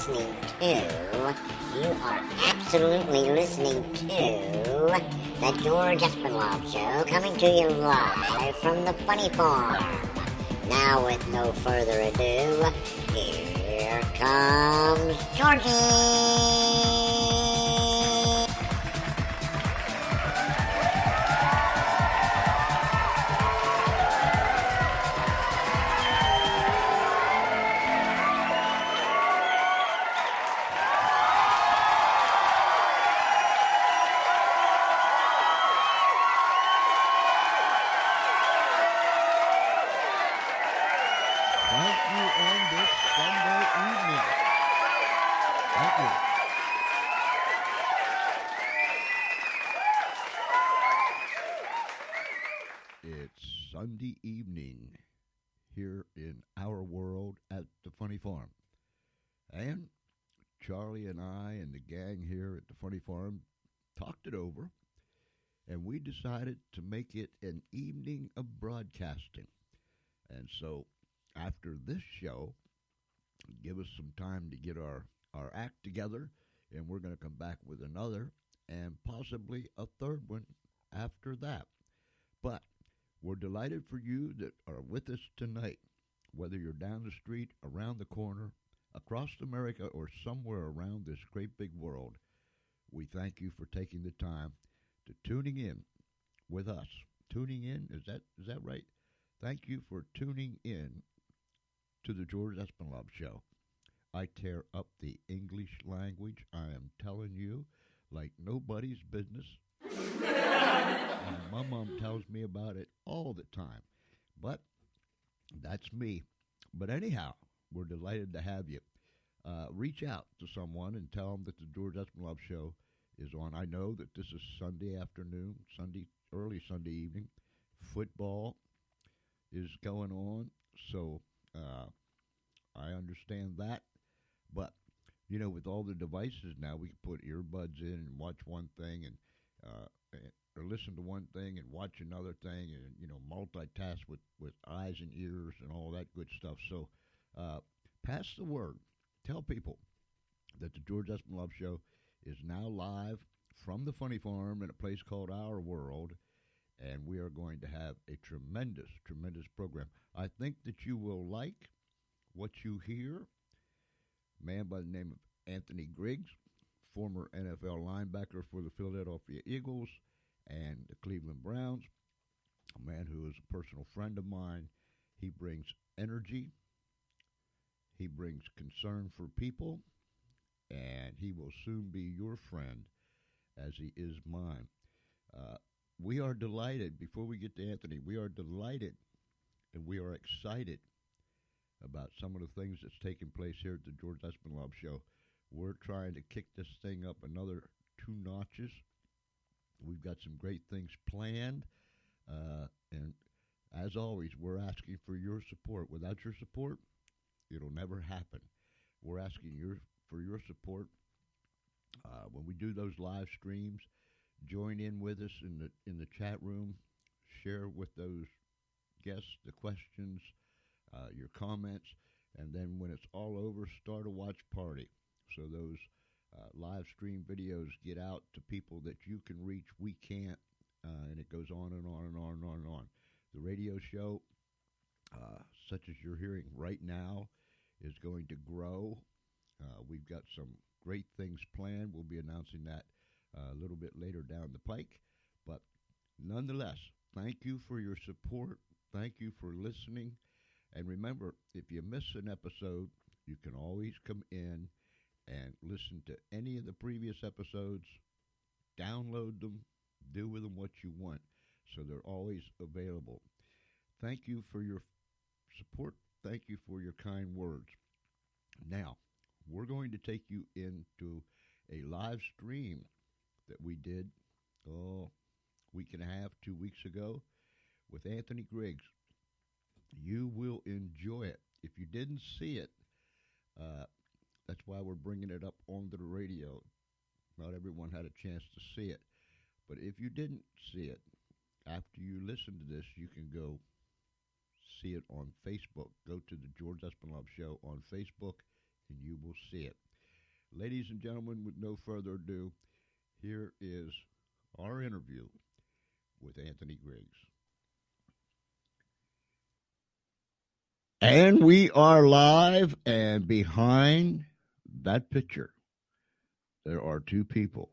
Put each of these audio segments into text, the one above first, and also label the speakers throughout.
Speaker 1: listening to, you are absolutely listening to the George Espenlaub Show, coming to you live from the Funny Farm. Now, with no further ado, here comes Georgie!
Speaker 2: Sunday evening here in our world at the Funny Farm. And Charlie and I and the gang here at the Funny Farm talked it over, and we decided to make it an evening of broadcasting. And so after this show, give us some time to get our act together, and we're going to come back with another and possibly a third one after that. But we're delighted for you that are with us tonight, whether you're down the street, around the corner, across America, or somewhere around this great big world. We thank you for taking the time to tuning in with us. Tuning in, is that right? Thank you for tuning in to the George Espenlaub Show. I tear up the English language, I am telling you, like nobody's business. My mom tells me about it all the time. But that's me. But anyhow, we're delighted to have you. Reach out to someone and tell them that the George Espenlaub Show is on. I know that this is Sunday afternoon, early Sunday evening. Football is going on, so I understand that. But, with all the devices now, we can put earbuds in and watch one thing and or listen to one thing and watch another thing and, multitask with eyes and ears and all that good stuff. So pass the word. Tell people that the George Espenlaub Show is now live from the Funny Farm in a place called Our World, and we are going to have a tremendous, tremendous program. I think that you will like what you hear. A man by the name of Anthony Griggs, former NFL linebacker for the Philadelphia Eagles and the Cleveland Browns, a man who is a personal friend of mine. He brings energy, he brings concern for people, and he will soon be your friend as he is mine. We are delighted, before we get to Anthony, we are delighted and we are excited about some of the things that's taking place here at the George Espenlaub Show. We're trying to kick this thing up another 2 notches. We've got some great things planned, and as always, we're asking for your support. Without your support, it'll never happen. We're asking for your support when we do those live streams. Join in with us in the chat room. Share with those guests the questions, your comments, and then when it's all over, start a watch party. So those live stream videos get out to people that you can reach, we can't, and it goes on and on and on and on and on. The radio show, such as you're hearing right now, is going to grow. We've got some great things planned. We'll be announcing that a little bit later down the pike. But nonetheless, thank you for your support. Thank you for listening. And remember, if you miss an episode, you can always come in and listen to any of the previous episodes, download them, do with them what you want. So they're always available. Thank you for your support. Thank you for your kind words. Now, we're going to take you into a live stream that we did, week and a half, 2 weeks ago, with Anthony Griggs. You will enjoy it. If you didn't see it, that's why we're bringing it up onto the radio. Not everyone had a chance to see it. But if you didn't see it, after you listen to this, you can go see it on Facebook. Go to the George Espenlaub Show on Facebook, and you will see it. Ladies and gentlemen, with no further ado, here is our interview with Anthony Griggs. And we are live, and behind that picture, there are two people.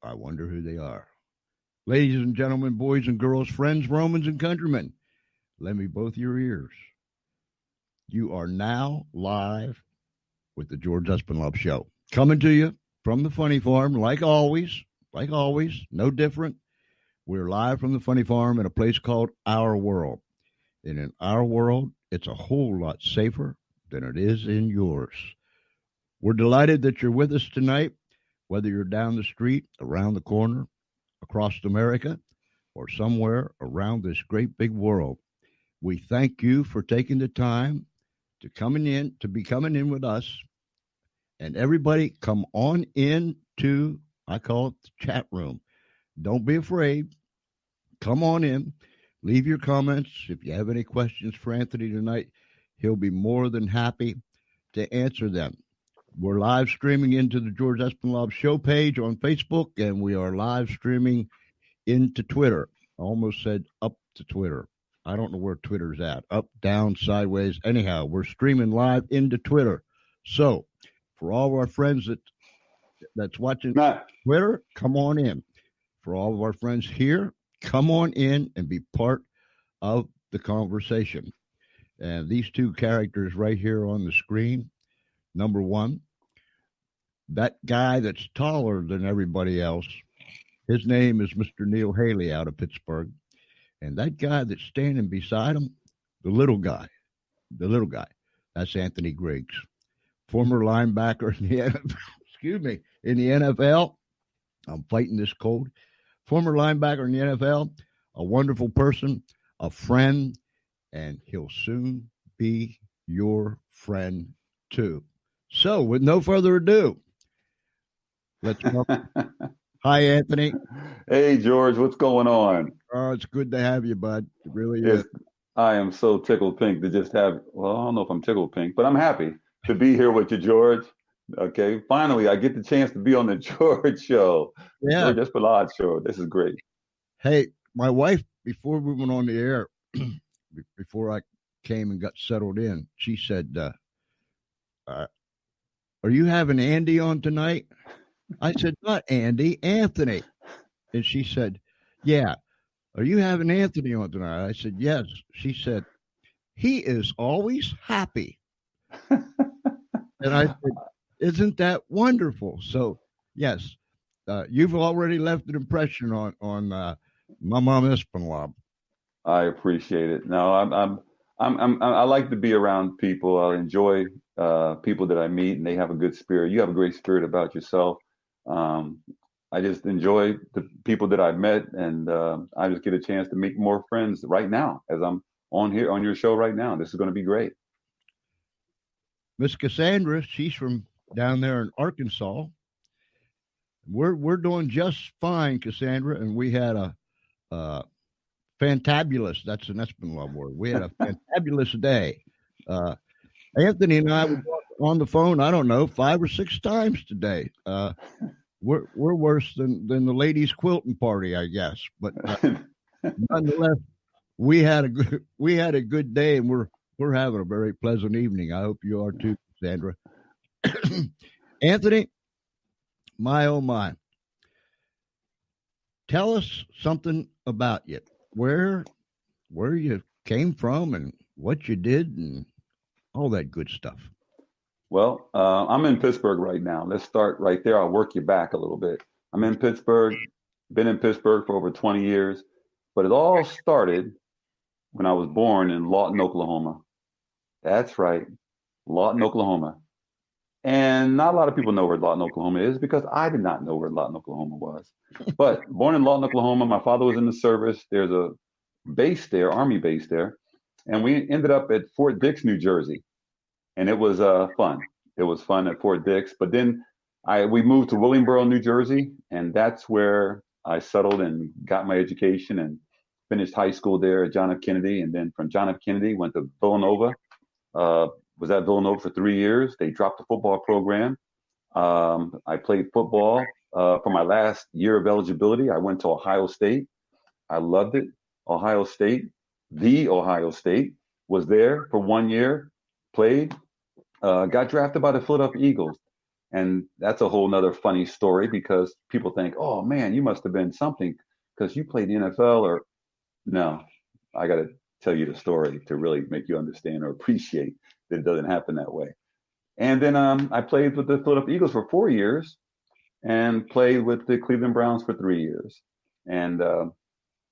Speaker 2: I wonder who they are. Ladies and gentlemen, boys and girls, friends, Romans, and countrymen, lend me both your ears. You are now live with the George Espenlaub Show. Coming to you from the Funny Farm, like always, no different. We're live from the Funny Farm in a place called Our World. And in our world, it's a whole lot safer than it is in yours. We're delighted that you're with us tonight, whether you're down the street, around the corner, across America, or somewhere around this great big world. We thank you for taking the time to be coming in with us. And everybody come on in to, I call it the chat room. Don't be afraid. Come on in. Leave your comments. If you have any questions for Anthony tonight, he'll be more than happy to answer them. We're live streaming into the George Espenlaub Show page on Facebook, and we are live streaming into Twitter. I almost said up to Twitter. I don't know where Twitter's at. Up, down, sideways. Anyhow, we're streaming live into Twitter. So, for all of our friends that's watching Twitter, come on in. For all of our friends here, come on in and be part of the conversation. And these two characters right here on the screen, number one, that guy that's taller than everybody else, his name is Mr. Neil Haley out of Pittsburgh. And that guy that's standing beside him, the little guy, that's Anthony Griggs, former linebacker in the NFL, in the NFL. I'm fighting this cold. Former linebacker in the NFL, a wonderful person, a friend, and he'll soon be your friend too. So, with no further ado, let's go. Hi, Anthony.
Speaker 3: Hey, George, what's going on?
Speaker 2: Oh, it's good to have you, bud. It really is.
Speaker 3: I am so tickled pink to just have, well, I don't know if I'm tickled pink, but I'm happy to be here with you, George. Okay, finally, I get the chance to be on the George Show.
Speaker 2: Yeah.
Speaker 3: George Espenlaub Show. This is great.
Speaker 2: Hey, my wife, before we went on the air, before I came and got settled in, she said, are you having Andy on tonight? I said, not Andy, Anthony. And she said, yeah. Are you having Anthony on tonight? I said, yes. She said, he is always happy. And I said, isn't that wonderful? So, yes, you've already left an impression on my mom Espenlaub.
Speaker 3: I appreciate it. No, I like to be around people. I enjoy people that I meet, and they have a good spirit. You have a great spirit about yourself. I just enjoy the people that I've met, and I just get a chance to make more friends right now as I'm on here on your show right now. This is going to be great.
Speaker 2: Miss Cassandra, she's from down there in Arkansas. We're doing just fine, Cassandra, and we had a fantabulous. That's an Espenlaub word. We had a fantabulous day. Anthony and I were on the phone, I don't know, 5 or 6 times today. We're worse than the ladies' quilting party, I guess. But nonetheless, we had a good day, and we're having a very pleasant evening. I hope you are too, Sandra. Anthony, my oh my, tell us something about you. Where you came from and what you did and all that good stuff.
Speaker 3: Well, I'm in Pittsburgh right now. Let's start right there. I'll work you back a little bit. I'm in Pittsburgh, been in Pittsburgh for over 20 years, but it all started when I was born in Lawton, Oklahoma. That's right, Lawton, Oklahoma. And not a lot of people know where Lawton, Oklahoma is because I did not know where Lawton, Oklahoma was. But born in Lawton, Oklahoma, my father was in the service. There's a base there, Army base there. And we ended up at Fort Dix, New Jersey. And it was fun. It was fun at Fort Dix. But then we moved to Willingboro, New Jersey, and that's where I settled and got my education and finished high school there at John F. Kennedy. And then from John F. Kennedy, went to Villanova. Was at Villanova for 3 years. They dropped the football program. I played football for my last year of eligibility. I went to Ohio State. I loved it. Ohio State, the Ohio State, was there for 1 year, played, got drafted by the Philadelphia Eagles. And that's a whole nother funny story because people think, oh man, you must have been something because you played the NFL or no. I got to tell you the story to really make you understand or appreciate that it doesn't happen that way. And then I played with the Philadelphia Eagles for 4 years and played with the Cleveland Browns for 3 years. And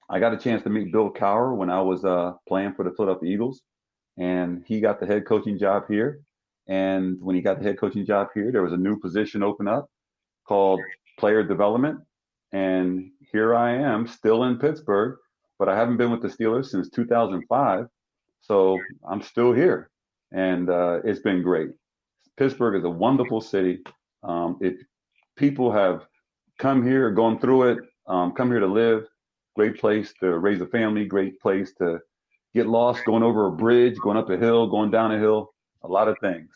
Speaker 3: I got a chance to meet Bill Cowher when I was playing for the Philadelphia Eagles, and he got the head coaching job here. And when he got the head coaching job here, there was a new position open up called player development. And here I am still in Pittsburgh, but I haven't been with the Steelers since 2005. So I'm still here, and it's been great. Pittsburgh is a wonderful city. If people have come here, gone through it, come here to live, great place to raise a family, great place to get lost going over a bridge, going up a hill, going down a hill, a lot of things.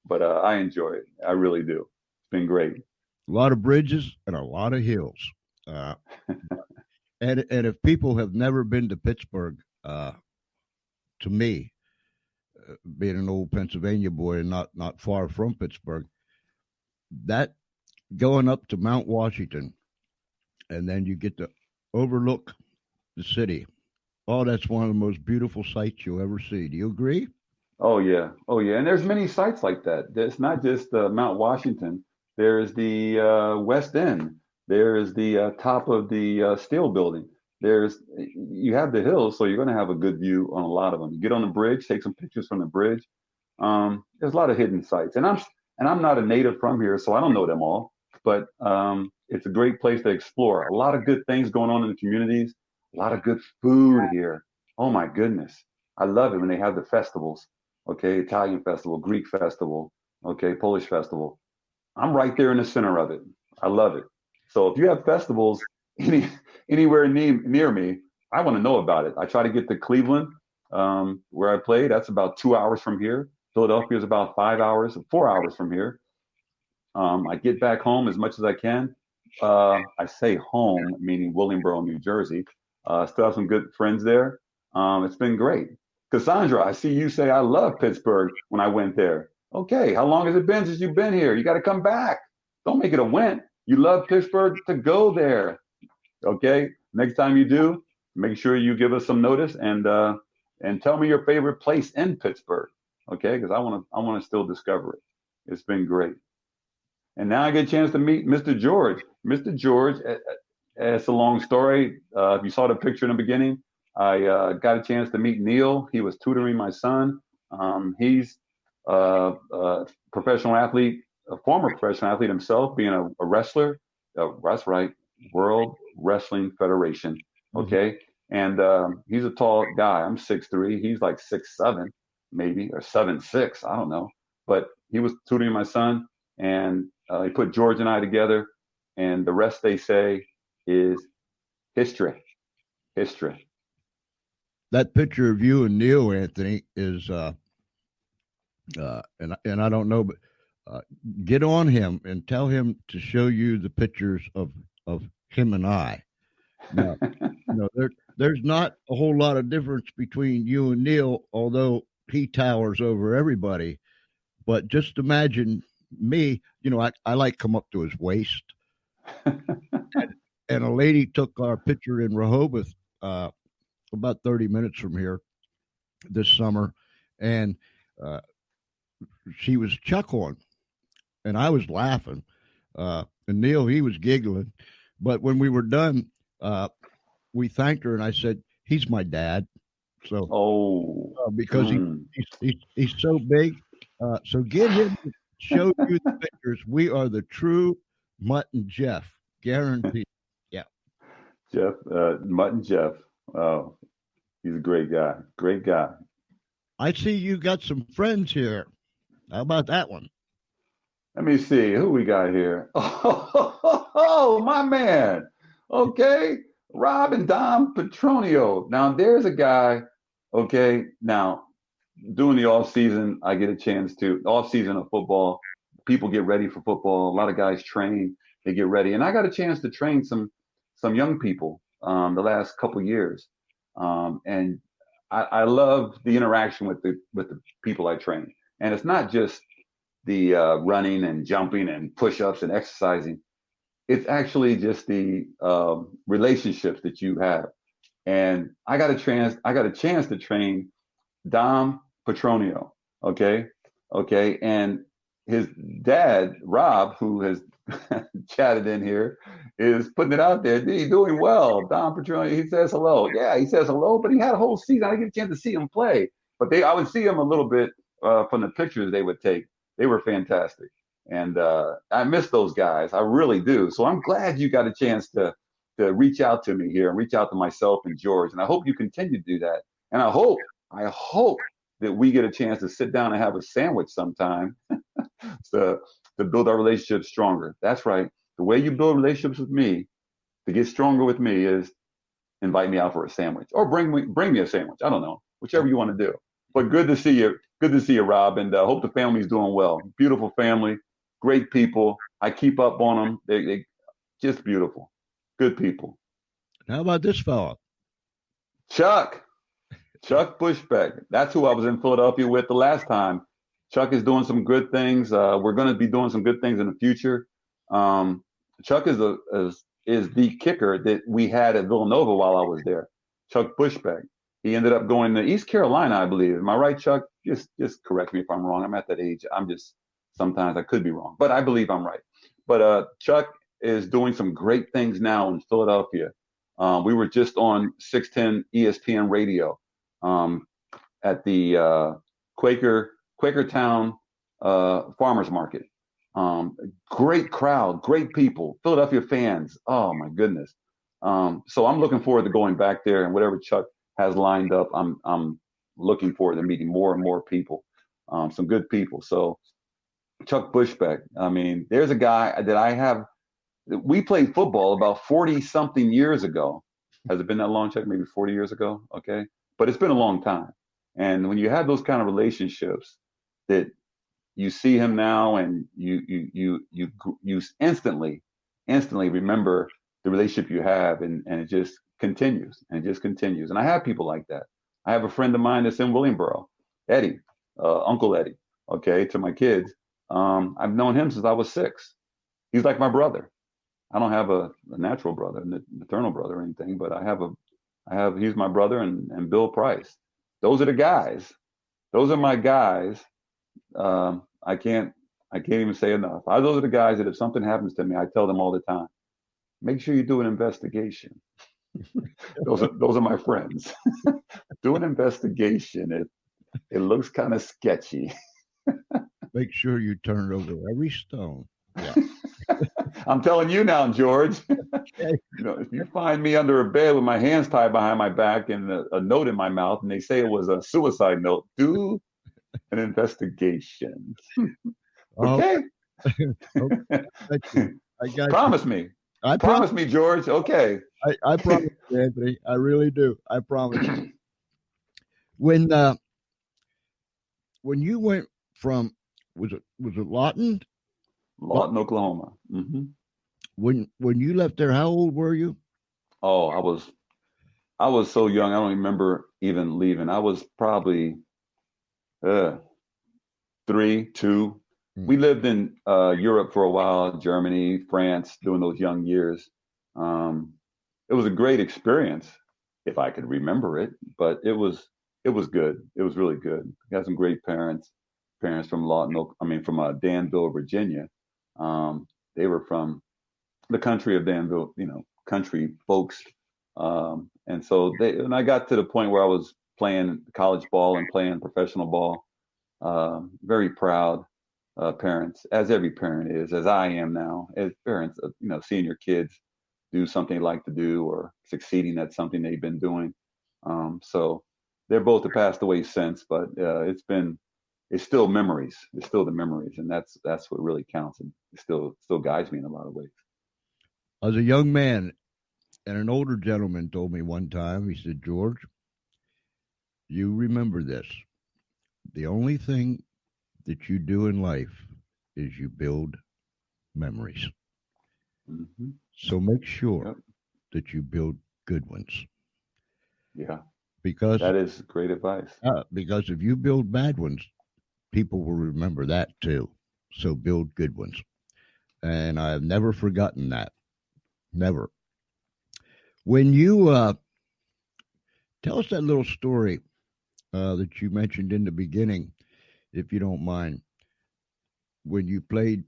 Speaker 3: But I enjoy it. I really do. It's been great.
Speaker 2: A lot of bridges and a lot of hills. Uh, and if people have never been to Pittsburgh, to me, being an old Pennsylvania boy and not far from Pittsburgh, that going up to Mount Washington, and then you get to overlook the city. Oh, that's one of the most beautiful sights you'll ever see. Do you agree?
Speaker 3: Oh yeah, oh yeah, and there's many sites like that. It's not just Mount Washington. There's the West End. There's the top of the Steel Building. There's you have the hills, so you're going to have a good view on a lot of them. You get on the bridge, take some pictures from the bridge. There's a lot of hidden sites, and I'm not a native from here, so I don't know them all. But it's a great place to explore. A lot of good things going on in the communities. A lot of good food here. Oh my goodness, I love it when they have the festivals. Okay, Italian festival, Greek festival, okay, Polish festival. I'm right there in the center of it. I love it. So if you have festivals any, anywhere near me, I want to know about it. I try to get to Cleveland, where I play. That's about 2 hours from here. Philadelphia is about 5 hours, 4 hours from here. I get back home as much as I can. I say home, meaning Williamsboro, New Jersey. Still have some good friends there. It's been great. Cassandra, I see you say I love Pittsburgh when I went there. Okay, how long has it been since you've been here? You got to come back. Don't make it a went. You love Pittsburgh to go there. Okay, next time you do, make sure you give us some notice and tell me your favorite place in Pittsburgh. Okay, because I want to still discover it. It's been great. And now I get a chance to meet Mr. George. Mr. George, it's a long story. If you saw the picture in the beginning, I got a chance to meet Neil. He was tutoring my son. He's a professional athlete, a former professional athlete himself, being a wrestler. That's right, World Wrestling Federation. Okay, and he's a tall guy. I'm 6'3". He's like 6'7", maybe, or 7'6". I don't know. But he was tutoring my son, and he put George and I together, and the rest, they say, is history. History.
Speaker 2: That picture of you and Neil, Anthony, is and I don't know, but get on him and tell him to show you the pictures of him and I. Now, there's not a whole lot of difference between you and Neil, although he towers over everybody. But just imagine me. I like come up to his waist, and a lady took our picture in Rehoboth, about 30 minutes from here this summer, and she was chuckling, and I was laughing, and Neil, he was giggling. But when we were done, we thanked her, and I said, "He's my dad." So, because he's so big, so get him to show you the pictures. We are the true Mutt and Jeff, guaranteed. Yeah,
Speaker 3: Jeff, Mutt and Jeff. Oh, he's a great guy. Great guy.
Speaker 2: I see you got some friends here. How about that one?
Speaker 3: Let me see who we got here. Oh, my man. Okay, Rob and Dom Petronio. Now there's a guy. Okay, now during the off season, I get a chance to off season of football. people get ready for football. A lot of guys train, they get ready, and I got a chance to train some young people the last couple years, and I love the interaction with the people I train. And it's not just the running and jumping and push-ups and exercising. It's actually just the relationships that you have. And I got a chance to train Dom Petronio. Okay. Okay. And his dad, Rob, who has chatted in here, is putting it out there. He's doing well. Dom Petronio, he says hello. Yeah, he says hello, but he had a whole season. I didn't get a chance to see him play. But I would see him a little bit from the pictures they would take. They were fantastic. And I miss those guys. I really do. So I'm glad you got a chance to reach out to me here and reach out to myself and George. And I hope you continue to do that. And I hope that we get a chance to sit down and have a sandwich sometime to build our relationship stronger. That's right. The way you build relationships with me to get stronger with me is invite me out for a sandwich or bring me a sandwich. I don't know, whichever you want to do. But good to see you. Good to see you, Rob. And hope the family's doing well. Beautiful family, great people. I keep up on them. They just beautiful. Good people.
Speaker 2: How about this fella?
Speaker 3: Chuck Bushbeck. That's who I was in Philadelphia with the last time. Chuck is doing some good things. We're going to be doing some good things in the future. Chuck is the kicker that we had at Villanova while I was there. Chuck Bushbeck. He ended up going to East Carolina, I believe. Am I right, Chuck? Just correct me if I'm wrong. I'm at that age. Sometimes I could be wrong, but I believe I'm right. But Chuck is doing some great things now in Philadelphia. We were just on 610 ESPN radio at the Quakertown Farmers Market. Great crowd, great people, Philadelphia fans. Oh my goodness. So I'm looking forward to going back there, and whatever Chuck has lined up, I'm looking forward to meeting more and more people, some good people. So Chuck Bushbeck, I mean, there's a guy that we played football about 40 something years ago. Has it been that long, Chuck? Maybe 40 years ago. Okay. But it's been a long time. And when you have those kind of relationships that you see him now and you instantly remember the relationship you have, and it just continues and it just continues. And I have people like that. I have a friend of mine that's in Williamboro, Eddie, Uncle Eddie, okay, to my kids. I've known him since I was 6. He's like my brother. I don't have a natural brother, maternal brother or anything, but he's my brother, and Bill Price. Those are the guys. Those are my guys. I can't even say enough. Those are the guys that if something happens to me, I tell them all the time, make sure you do an investigation. those are my friends. Do an investigation. It looks kind of sketchy.
Speaker 2: Make sure you turn over every stone. Yeah.
Speaker 3: I'm telling you now, George.
Speaker 2: Okay.
Speaker 3: If you find me under a bed with my hands tied behind my back and a note in my mouth, and they say it was a suicide note, do an investigation. Okay.
Speaker 2: Okay. I got
Speaker 3: Promise
Speaker 2: you.
Speaker 3: me.
Speaker 2: I
Speaker 3: Promise me, George. Okay.
Speaker 2: I promise you, Anthony. I really do. I promise you. When you went from was it Lawton?
Speaker 3: Lawton, Oklahoma. Mm-hmm.
Speaker 2: When you left there, how old were you?
Speaker 3: Oh, I was so young. I don't remember even leaving. I was probably 3, 2. We lived in Europe for a while, Germany, France, during those young years. It was a great experience, if I could remember it. But it was good. It was really good. We had some great parents from from Danville, Virginia. They were from the country of Danville, country folks. And so and I got to the point where I was playing college ball and playing professional ball. Very proud parents, as every parent is, as I am now, as parents, seeing your kids do something they like to do or succeeding at something they've been doing. So they're both have passed away since, but it's still memories. It's still the memories, and that's what really counts, and it still guides me in a lot of ways.
Speaker 2: As a young man, and an older gentleman told me one time, he said, George, you remember this. The only thing that you do in life is you build memories.
Speaker 3: Hmm.
Speaker 2: So make sure
Speaker 3: Yep.
Speaker 2: that you build good ones
Speaker 3: Yeah.
Speaker 2: because
Speaker 3: That is great advice.
Speaker 2: because if you build bad ones, people will remember that too. So build good ones. And I have never forgotten that. Never. When you tell us that little story that you mentioned in the beginning, if you don't mind, when you played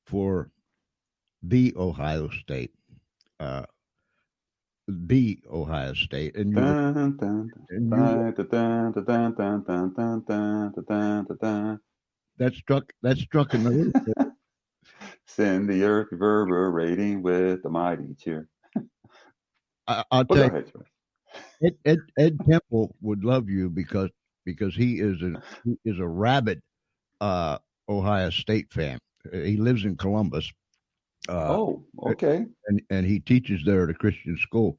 Speaker 2: for the Ohio State, uh, and you were,
Speaker 3: Dun, dun, dun,
Speaker 2: and you were,
Speaker 3: dun, dun, dun, dun, dun, dun, dun, dun, dun, dun, dun.
Speaker 2: that struck a nerve.
Speaker 3: Send the earth reverberating with the mighty cheer.
Speaker 2: I'll
Speaker 3: But
Speaker 2: tell
Speaker 3: go
Speaker 2: you,
Speaker 3: ahead, Joyce.
Speaker 2: Ed Temple would love you because he is a rabid uh, Ohio State fan. He lives in Columbus, uh,
Speaker 3: Oh, okay.
Speaker 2: and he teaches there at a Christian school.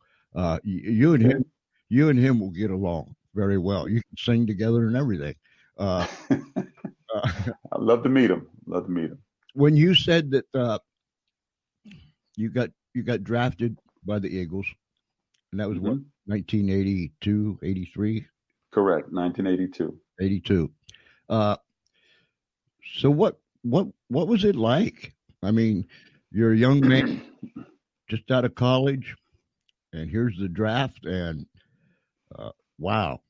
Speaker 2: You and
Speaker 3: Okay.
Speaker 2: him will get along very well. You can sing together and everything. Uh,
Speaker 3: I'd
Speaker 2: uh,
Speaker 3: love to meet him. Love to meet him.
Speaker 2: when you said that you got drafted by the Eagles, and that was what,
Speaker 3: Hmm.
Speaker 2: 1982, 83,
Speaker 3: Correct. 1982.
Speaker 2: 82. Uh, so what was it like? I mean, you're a young man just out of college, and here's the draft, and uh, wow.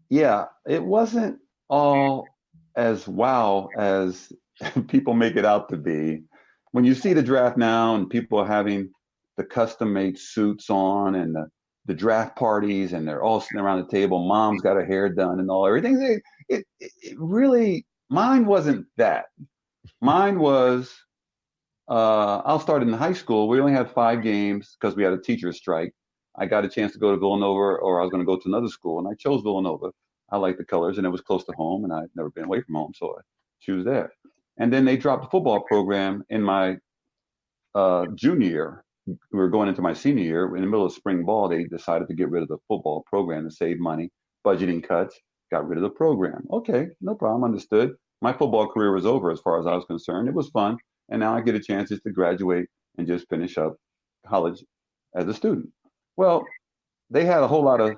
Speaker 3: Yeah, it wasn't all as wow as people make it out to be. When you see the draft now and people are having the custom made suits on and the draft parties and they're all sitting around the table, mom's got her hair done and all everything. It really, mine wasn't that. Mine was, I'll start in high school. We only had 5 games because we had a teacher's strike. I got a chance to go to Villanova, or I was going to go to another school, and I chose Villanova. I liked the colors, and it was close to home, and I'd never been away from home, so I choose there. And then they dropped the football program in my junior year. We were going into my senior year. In the middle of spring ball, they decided to get rid of the football program to save money, budgeting cuts, got rid of the program. Okay, no problem, understood. My football career was over as far as I was concerned. It was fun, and now I get a chance just to graduate and just finish up college as a student. Well, they had a whole lot of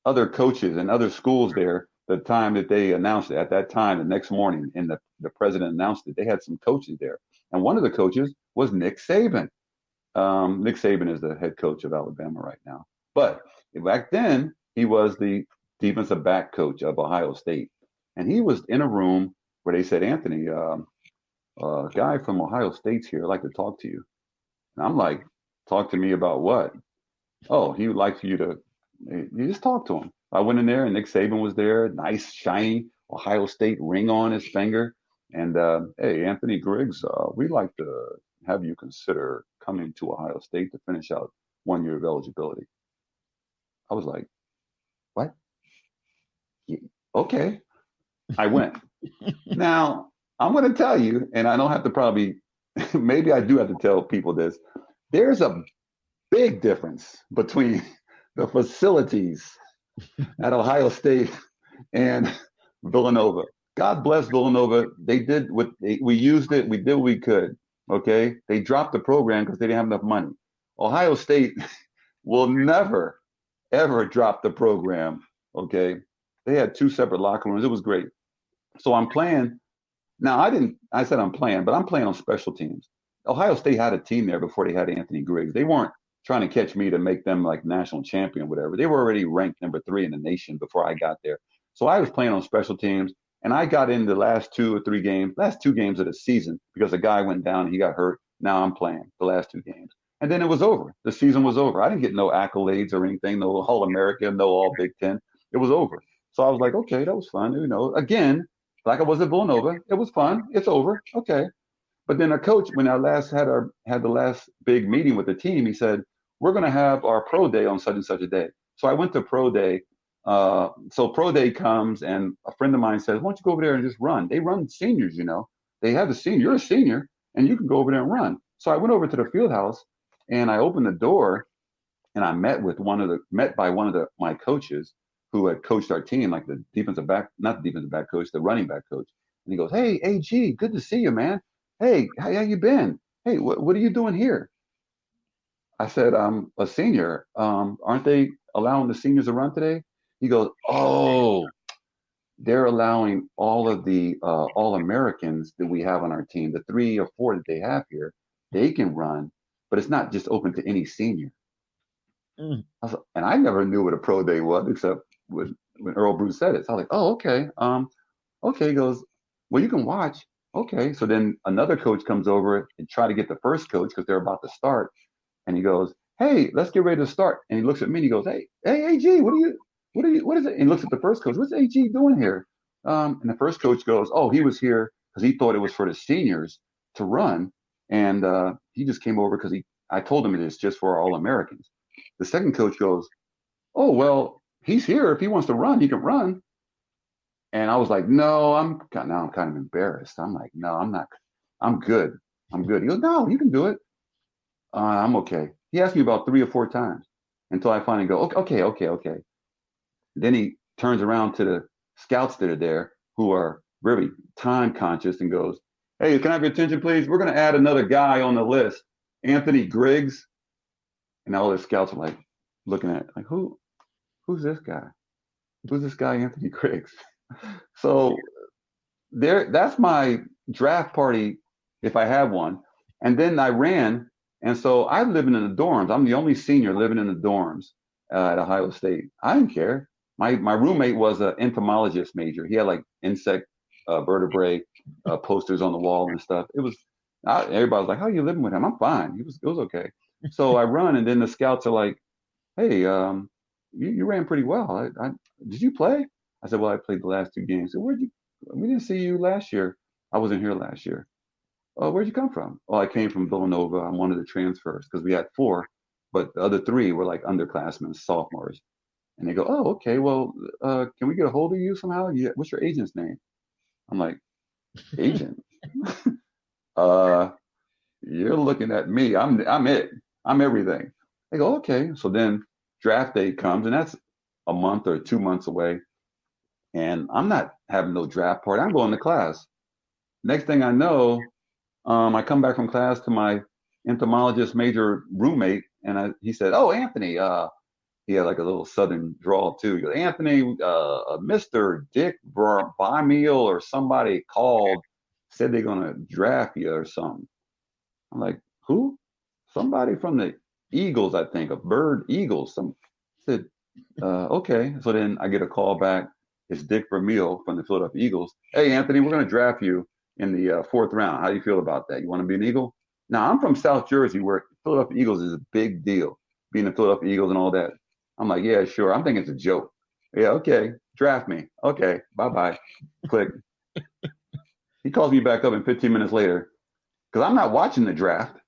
Speaker 3: other coaches and other schools there the time that they announced it. At that time, the next morning, and the president announced it, they had some coaches there. And one of the coaches was Nick Saban. Nick Saban is the head coach of Alabama right now. But back then, he was the defensive back coach of Ohio State. And he was in a room where they said, Anthony, a guy from Ohio State's here. I'd like to talk to you. And I'm like, talk to me about what? Oh, he would like for you to, you just talk to him. I went in there and Nick Saban was there, nice, shiny Ohio State ring on his finger. And hey, Anthony Griggs, we'd like to have you consider coming to Ohio State to finish out 1 year of eligibility. I was like, what? Yeah, okay. I went. Now, I'm going to tell you, and I don't have to probably, maybe I do have to tell people this. There's a big difference between the facilities at Ohio State and Villanova. God bless Villanova. They did we used it. We did what we could. Okay. They dropped the program because they didn't have enough money. Ohio State will never, ever drop the program. Okay. They had 2 separate locker rooms. It was great. So I'm playing. Now, I said I'm playing, but I'm playing on special teams. Ohio State had a team there before they had Anthony Griggs. They weren't trying to catch me to make them like national champion, whatever. They were already ranked number 3 in the nation before I got there. So I was playing on special teams, and I got in the last 2 games of the season because a guy went down and he got hurt. Now I'm playing the last 2 games. And then it was over. The season was over. I didn't get no accolades or anything, no All America, no All Big Ten. It was over. So I was like, okay, that was fun. Again, like I was at Villanova. It was fun. It's over. Okay. But then our coach, when I last had the last big meeting with the team, he said, we're going to have our pro day on such and such a day. So I went to pro day. So pro day comes, and a friend of mine says, why don't you go over there and just run? They run seniors, They have the senior. You're a senior, and you can go over there and run. So I went over to the field house, and I opened the door, and I met by one of my coaches who had coached our team, like the defensive back, not the defensive back coach, the running back coach. And he goes, "Hey, AG, good to see you, man. Hey, how you been? Hey, what are you doing here?" I said, "I'm a senior. Aren't they allowing the seniors to run today?" He goes, "Oh, they're allowing all of the All Americans that we have on our team, the 3 or 4 that they have here, they can run, but it's not just open to any senior."
Speaker 2: Mm.
Speaker 3: And I never knew what a pro day was except when Earl Bruce said it. So I was like, "Oh, okay." Okay. He goes, "Well, you can watch." Okay. So then another coach comes over and try to get the first coach because they're about to start. And he goes, "Hey, let's get ready to start." And he looks at me and he goes, "Hey, AG, what is it?" And he looks at the first coach. "What's AG doing here?" And the first coach goes, "Oh, he was here because he thought it was for the seniors to run. And he just came over because I told him it is just for All Americans." The second coach goes, "Oh, well, he's here. If he wants to run, he can run." And I was like, "No, now I'm kind of embarrassed." I'm like, "No, I'm not. I'm good. I'm good." He goes, "No, you can do it." I'm okay. He asked me about 3 or 4 times until I finally go, "Okay, okay, okay, okay." Then he turns around to the scouts that are there who are very time conscious and goes, "Hey, can I have your attention, please? We're going to add another guy on the list, Anthony Griggs." And all the scouts are like looking at like, who's this guy? Who's this guy, Anthony Griggs? So that's my draft party if I have one. And then I ran, and so I'm living in the dorms. I'm the only senior living in the dorms at Ohio State. I didn't care. My roommate was an entomologist major. He had like insect vertebrae posters on the wall and stuff. Everybody was like, "How are you living with him?" "I'm fine." It was okay. So I run, and then the scouts are like, "Hey, you ran pretty well. Did you play?" I said, "Well, I played the last 2 games." So we didn't see you last year. I wasn't here last year. "Oh, where'd you come from?" "Oh, I came from Villanova. I'm one of the transfers," because we had 4, but the other 3 were like underclassmen, sophomores. And they go, "Oh, okay. Well, can we get a hold of you somehow? Yeah. What's your agent's name?" I'm like, "Agent? uh, you're looking at me. I'm it. I'm everything." They go, "Okay." So then draft day comes, and that's a month or 2 months away. And I'm not having no draft party. I'm going to class. Next thing I know, I come back from class to my entomologist major roommate, and he said, "Oh, Anthony." He had like a little southern drawl too. He goes, "Anthony, Mr. Dick Barmeal or somebody called, said they're gonna draft you or something." I'm like, "Who?" "Somebody from the Eagles, I think, a bird Eagles." Some said, "Okay." So then I get a call back. It's Dick Vermeil from the Philadelphia Eagles. "Hey, Anthony, we're going to draft you in the 4th round. How do you feel about that? You want to be an Eagle?" Now, I'm from South Jersey, where Philadelphia Eagles is a big deal, being the Philadelphia Eagles and all that. I'm like, "Yeah, sure." I'm thinking it's a joke. "Yeah, okay. Draft me." "Okay, bye-bye." Click. He calls me back up in 15 minutes later because I'm not watching the draft.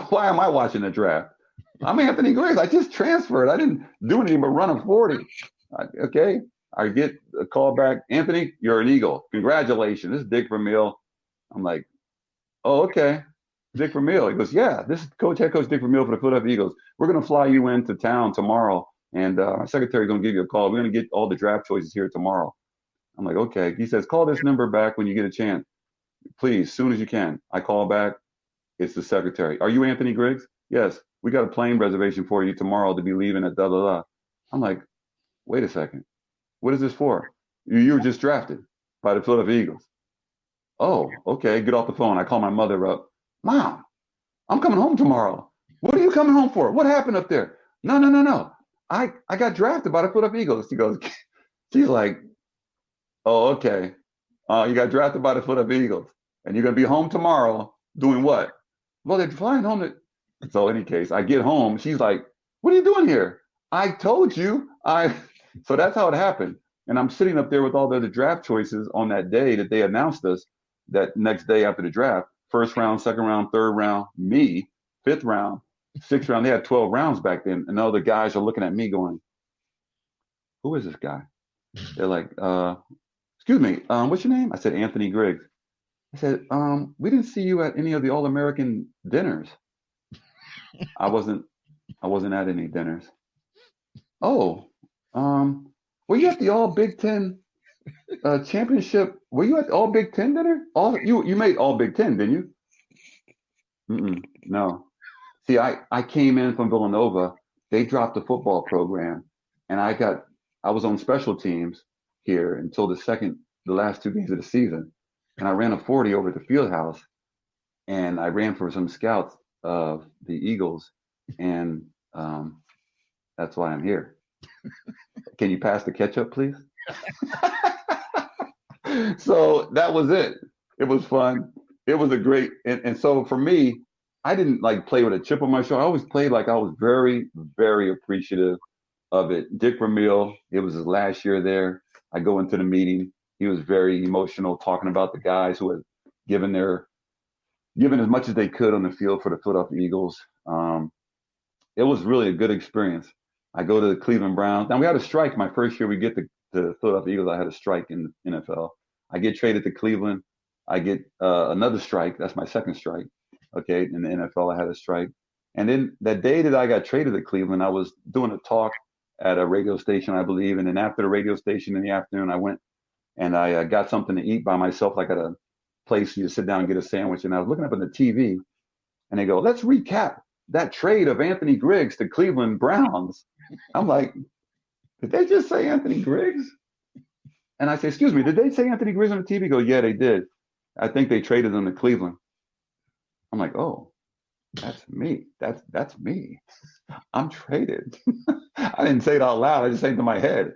Speaker 3: Why am I watching the draft? I'm Anthony Griggs. I just transferred. I didn't do anything but run a 40. Okay. I get a call back. "Anthony, you're an Eagle. Congratulations. This is Dick Vermeil." I'm like, "Oh, okay. Dick Vermeil." He goes, "Yeah, this is head coach Dick Vermeil for the Philadelphia Eagles. We're going to fly you into town tomorrow. And our secretary is going to give you a call. We're going to get all the draft choices here tomorrow." I'm like, "Okay." He says, "Call this number back when you get a chance. Please, as soon as you can." I call back. It's the secretary. "Are you Anthony Griggs?" "Yes. We got a plane reservation for you tomorrow to be leaving at da da da." I'm like, "Wait a second. What is this for?" You were just drafted by the Philadelphia Eagles." "Oh, okay." Get off the phone. I call my mother up. "Mom, I'm coming home tomorrow." "What are you coming home for? What happened up there?" "No, no, no, no. I got drafted by the Philadelphia Eagles." She's like, "Oh, okay. You got drafted by the Philadelphia Eagles, and you're gonna be home tomorrow doing what?" "Well, they're flying home to." So, in any case, I get home. She's like, "What are you doing here?" "I told you." So that's how it happened. And I'm sitting up there with all the other draft choices on that day that they announced us that next day after the draft. 1st round, 2nd round, 3rd round, me, 5th round, 6th round. They had 12 rounds back then. And all the guys are looking at me going, "Who is this guy?" They're like, "Excuse me, what's your name?" I said, "Anthony Griggs." I said, "We didn't see you at any of the All-American dinners." I wasn't I wasn't at any dinners. "Oh, were you at the All Big Ten Championship. Were you at All Big Ten dinner? All you made All Big Ten, didn't you? No. See, I came in from Villanova. They dropped the football program, and I was on special teams here until the last 2 games of the season, and I ran a 40 over at the field house, and I ran for some scouts of the Eagles, and that's why I'm here. Can you pass the ketchup, please? So that was it. It was fun. It was a great, and so for me, I didn't like play with a chip on my shoulder. I always played like I was very, very appreciative of it. Dick Vermeil, it was his last year there. I go into the meeting. He was very emotional, talking about the guys who had given given as much as they could on the field for the Philadelphia Eagles. It was really a good experience. I go to the Cleveland Browns. Now we had a strike my first year. We get the Philadelphia Eagles. I had a strike in the NFL. I get traded to Cleveland. I get another strike. That's my second strike. Okay, in the NFL, I had a strike. And then that day that I got traded to Cleveland, I was doing a talk at a radio station, I believe. And then after the radio station in the afternoon, I went and I got something to eat by myself, like at a place you sit down and get a sandwich. And I was looking up on the TV, and they go, "Let's recap that trade of Anthony Griggs to Cleveland Browns." I'm like, "Did they just say Anthony Griggs?" And I say, "Excuse me, did they say Anthony Griggs on the TV?" Go, "Yeah, they did. I think they traded him to Cleveland." I'm like, "Oh, that's me. That's me. I'm traded." I didn't say it out loud. I just said it to my head.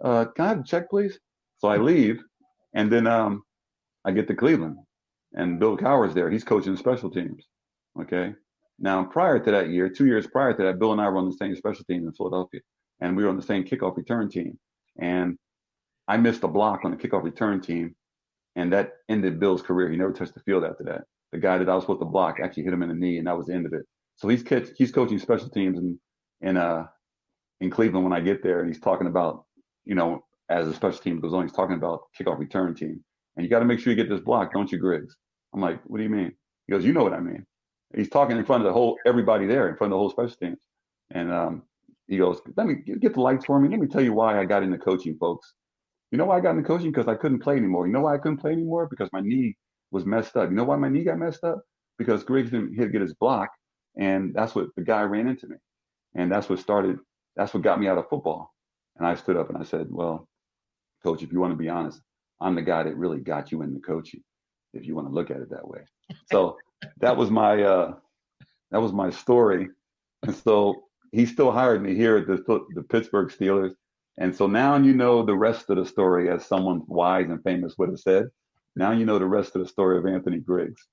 Speaker 3: Can I have a check, please? So I leave, and then I get to Cleveland, and Bill Cowher's there. He's coaching special teams. Okay. Now, prior to that year, 2 years prior to that, Bill and I were on the same special team in Philadelphia, and we were on the same kickoff return team. And I missed a block on the kickoff return team, and that ended Bill's career. He never touched the field after that. The guy that I was supposed to block actually hit him in the knee, and that was the end of it. So he's coaching special teams in Cleveland when I get there, and he's talking about, as the special team goes on, he's talking about kickoff return team, and you got to make sure you get this block, don't you, Griggs? I'm like, "What do you mean?" He goes, "You know what I mean." He's talking in front of everybody there, in front of the whole special teams, and he goes, "Let me get the lights for me. Let me tell you why I got into coaching, folks. You know why I got into coaching? Because I couldn't play anymore. You know why I couldn't play anymore? Because my knee was messed up. You know why my knee got messed up? Because Griggs didn't hit get his block, and that's what the guy ran into me, and that's what started. That's what got me out of football." And I stood up and I said, "Well, coach, if you want to be honest, I'm the guy that really got you into coaching, if you want to look at it that way." So that was my story. And so he still hired me here at the Pittsburgh Steelers. And so now you know the rest of the story, as someone wise and famous would have said. Now you know the rest of the story of Anthony Griggs.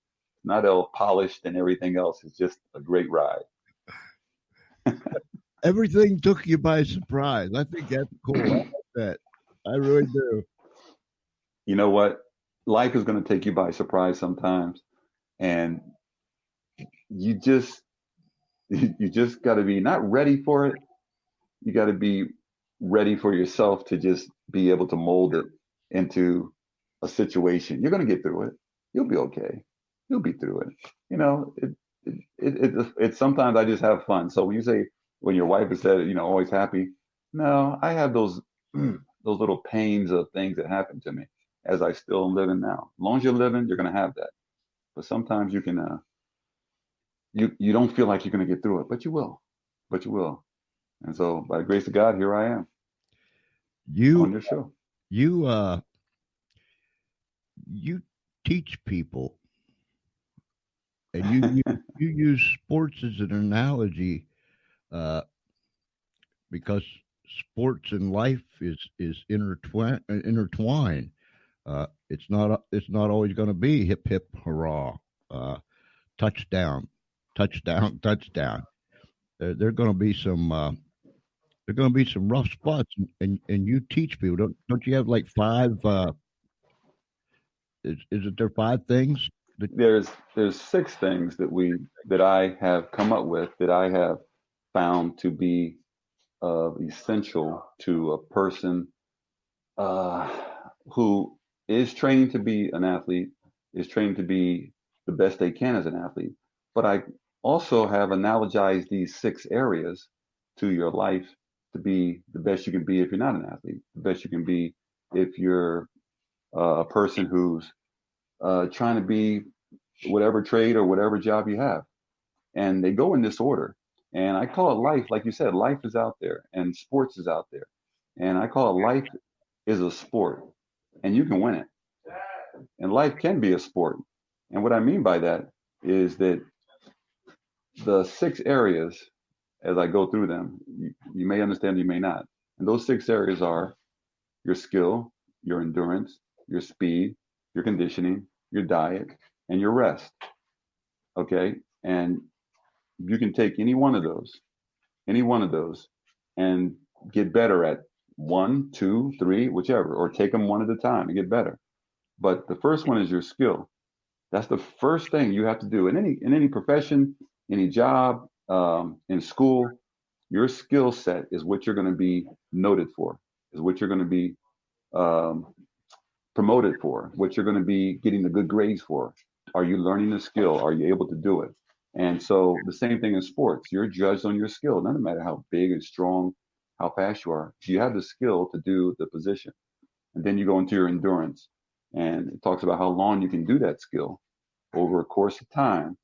Speaker 3: Not all polished and everything else. It's just a great ride.
Speaker 2: Everything took you by surprise. I think that's cool. I like that. I really do.
Speaker 3: You know what? Life is going to take you by surprise sometimes. And you just got to be not ready for it. You got to be ready for yourself to just be able to mold it into a situation. You're going to get through it. You'll be okay. You'll be through it. It sometimes I just have fun. So when you say, when your wife has said, always happy, no, I have those little pains of things that happen to me as I still am living now. As long as you're living, you're going to have that. But sometimes you can, you don't feel like you're going to get through it, but you will. But you will. And so, by the grace of God, here I am on
Speaker 2: You
Speaker 3: your show.
Speaker 2: you you teach people, and you use sports as an analogy, uh, because sports and life is intertwined. It's not always going to be hip hip hurrah, uh, touchdown, touchdown, touchdown. There are going to be some. There are going to be some rough spots, and you teach people. Don't you have like five? Is it there five things that
Speaker 3: There's six things that I have come up with, that I have found to be essential to a person uh, who is training to be an athlete, is training to be the best they can as an athlete. But I also have analogized these six areas to your life to be the best you can be if you're not an athlete, the best you can be if you're a person who's trying to be whatever trade or whatever job you have. And they go in this order. And I call it life. Like you said, life is out there and sports is out there. And I call it life is a sport and you can win it. And life can be a sport. And what I mean by that is that the 6 areas, as I go through them, you may understand, you may not. And those 6 areas are your skill, your endurance, your speed, your conditioning, your diet, and your rest. Okay. And you can take any one of those, and get better at one, two, three, whichever, or take them one at a time and get better. But the first one is your skill. That's the first thing you have to do in any profession, any job, in school. Your skill set is what you're going to be noted for, is what you're going to be um, promoted for, what you're going to be getting the good grades for. Are you learning the skill? Are you able to do it? And so the same thing in sports. You're judged on your skill, no matter how big and strong, how fast you are. Do you have the skill to do the position? And then you go into your endurance, and it talks about how long you can do that skill over a course of time.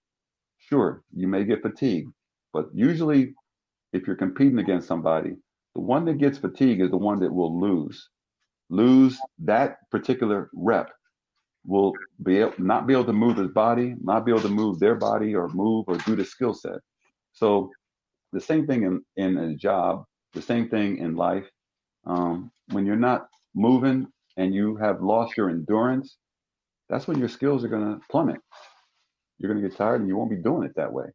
Speaker 3: Sure, you may get fatigued, but usually if you're competing against somebody, the one that gets fatigued is the one that will lose that particular rep, will not be able to move his body, not be able to move their body or move or do the skill set. So the same thing in a job, the same thing in life. When you're not moving and you have lost your endurance, that's when your skills are going to plummet. You're going to get tired and you won't be doing it that way.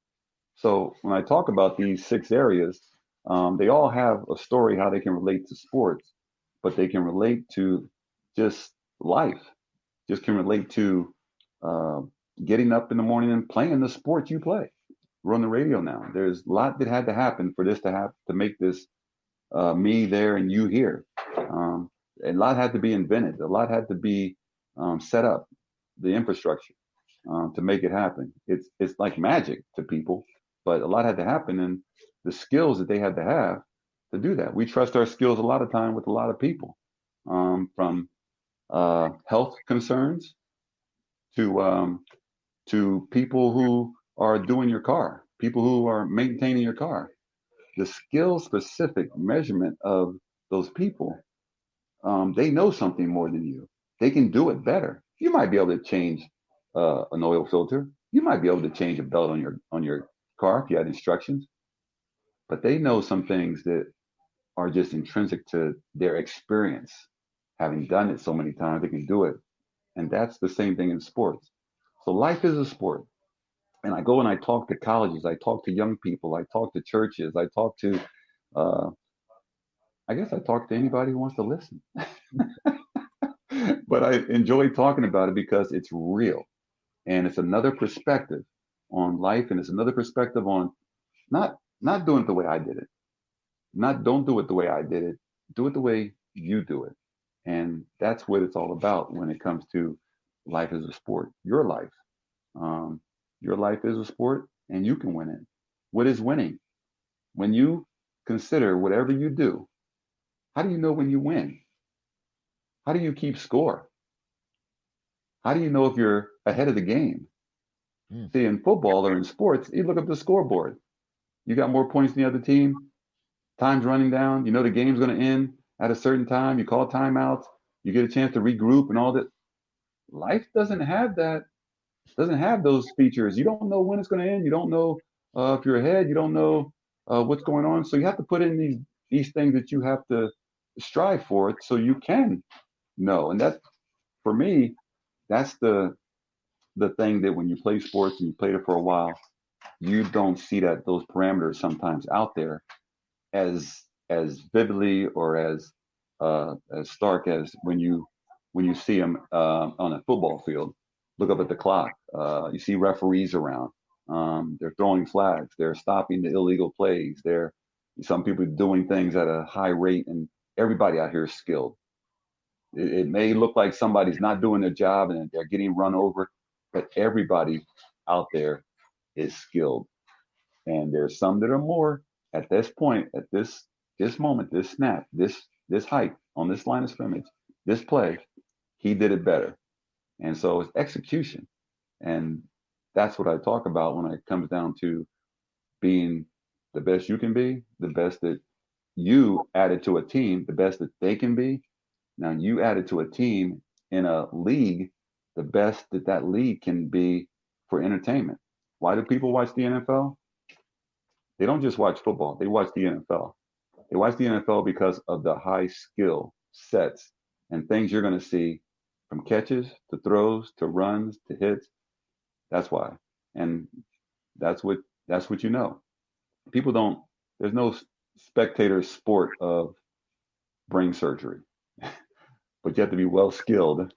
Speaker 3: So when I talk about these 6 areas, they all have a story how they can relate to sports, but they can relate to just life, just can relate to uh, getting up in the morning and playing the sport you play. We're on the radio now. There's a lot that had to happen for this to have to make this me there and you here. Um, a lot had to be invented. A lot had to be set up, the infrastructure to make it happen. It's like magic to people, but a lot had to happen, and the skills that they had to have to do that. We trust our skills a lot of time with a lot of people, from health concerns to people who are doing your car, people who are maintaining your car. The skill specific measurement of those people, they know something more than you. They can do it better. You might be able to change an oil filter. You might be able to change a belt on your car if you had instructions. But they know some things that are just intrinsic to their experience. Having done it so many times, they can do it. And that's the same thing in sports. So life is a sport. And I go and I talk to colleges, I talk to young people, I talk to churches, I talk to, uh, I guess I talk to anybody who wants to listen. But I enjoy talking about it because it's real and it's another perspective on life, and it's another perspective on not doing it the way I did it. Not don't do it the way I did it. Do it the way you do it. And that's what it's all about when it comes to life as a sport. Um, your life is a sport, and you can win it. What is winning? When you consider whatever you do, how do you know when you win? How do you keep score? How do you know if you're ahead of the game?
Speaker 2: Mm.
Speaker 3: See, in football or in sports, you look up the scoreboard. You got more points than the other team. Time's running down. You know the game's going to end at a certain time. You call timeouts. You get a chance to regroup and all that. Life doesn't have that. Doesn't have those features. You don't know when it's going to end. You don't know if you're ahead. You don't know what's going on. So you have to put in these things that you have to strive for it so you can know. And that, for me, that's the thing that when you play sports and you played it for a while, you don't see that those parameters sometimes out there as vividly or as stark as when you see them on a football field. Look up at the clock. You see referees around. They're throwing flags. They're stopping the illegal plays. They're some people doing things at a high rate, and everybody out here is skilled. It may look like somebody's not doing their job and they're getting run over, but everybody out there is skilled. And there's some that are more at this point, at this moment, this snap, this height on this line of scrimmage. this play, he did it better. And so it's execution. And that's what I talk about when it comes down to being the best you can be, the best that you added to a team, the best that they can be. Now you added to a team in a league, the best that that league can be for entertainment. Why do people watch the NFL? They don't just watch football, they watch the NFL. They watch the NFL because of the high skill sets and things you're going to see from catches to throws to runs to hits. That's why. And that's what you know. People don't there's no spectator sport of brain surgery. But you have to be well skilled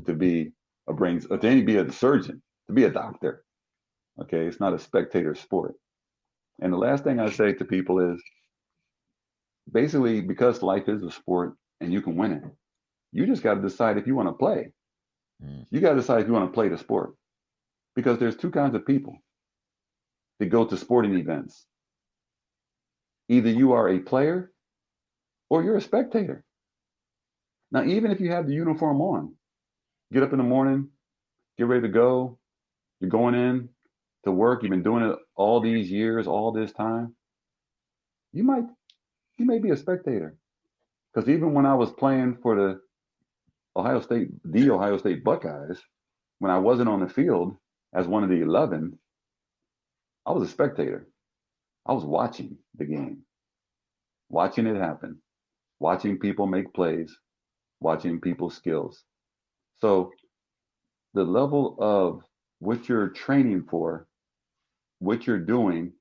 Speaker 3: to be to be a surgeon, to be a doctor. Okay, it's not a spectator sport. And the last thing I say to people is basically because life is a sport and you can win it, you just got to decide if you want to play. You got to decide if you want to play the sport because there's two kinds of people that go to sporting events. Either you are a player or you're a spectator. Now, even if you have the uniform on, get up in the morning, get ready to go, you're going in to work, you've been doing it all these years, all this time, you may be a spectator. Because even when I was playing for the Ohio State Buckeyes, when I wasn't on the field as one of the 11, I was a spectator. I was watching the game, watching it happen, watching people make plays, watching people's skills. So the level of what you're training for, what you're doing,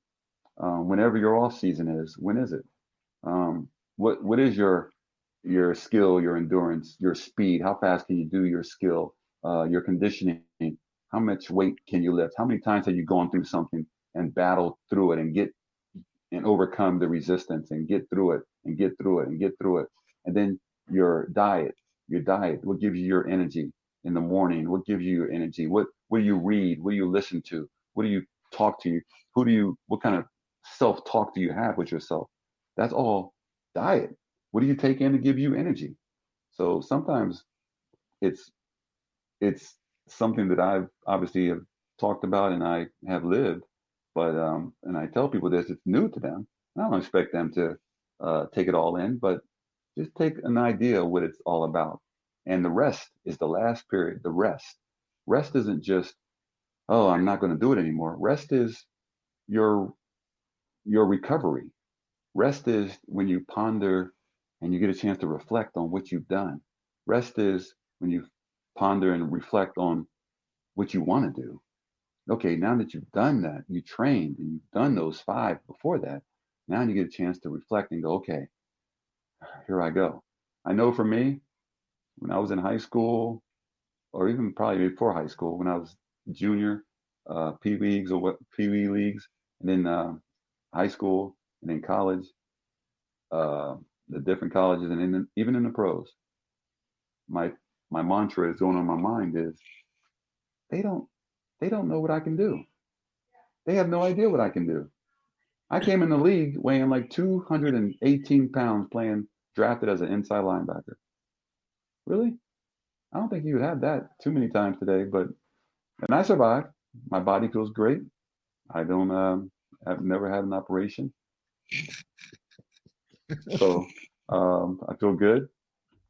Speaker 3: whenever your off season is, when is it? What is your skill, your endurance, your speed? How fast can you do your skill? Your conditioning? How much weight can you lift? How many times have you gone through something and battled through it and get and overcome the resistance and get through it and get through it and get through it? And then your diet, what gives you your energy in the morning? What gives you your energy? What do you read? What do you listen to? What do you talk to? What kind of self-talk do you have with yourself? That's all diet. What do you take in to give you energy? So sometimes it's it's something that I've obviously have talked about and I have lived, but and I tell people this, it's new to them. I don't expect them to take it all in, but just take an idea of what it's all about. And the rest is the last period. The rest. Rest isn't just, oh, I'm not going to do it anymore. Rest is your recovery. Rest is when you ponder and you get a chance to reflect on what you've done. Rest is when you ponder and reflect on what you want to do. Okay, now that you've done that, you trained and you've done those 5 before that, now you get a chance to reflect and go, okay, here I go. I know for me, when I was in high school, or even probably before high school, when I was junior, Pee Wee leagues, and then high school, and then college, the different colleges, and even in the pros, my mantra is going on my mind is they don't know what I can do. They have no idea what I can do. I came in the league weighing like 218 pounds, playing drafted as an inside linebacker. Really? I don't think you would have that too many times today, but and I survived. My body feels great. I don't I've never had an operation, so I feel good.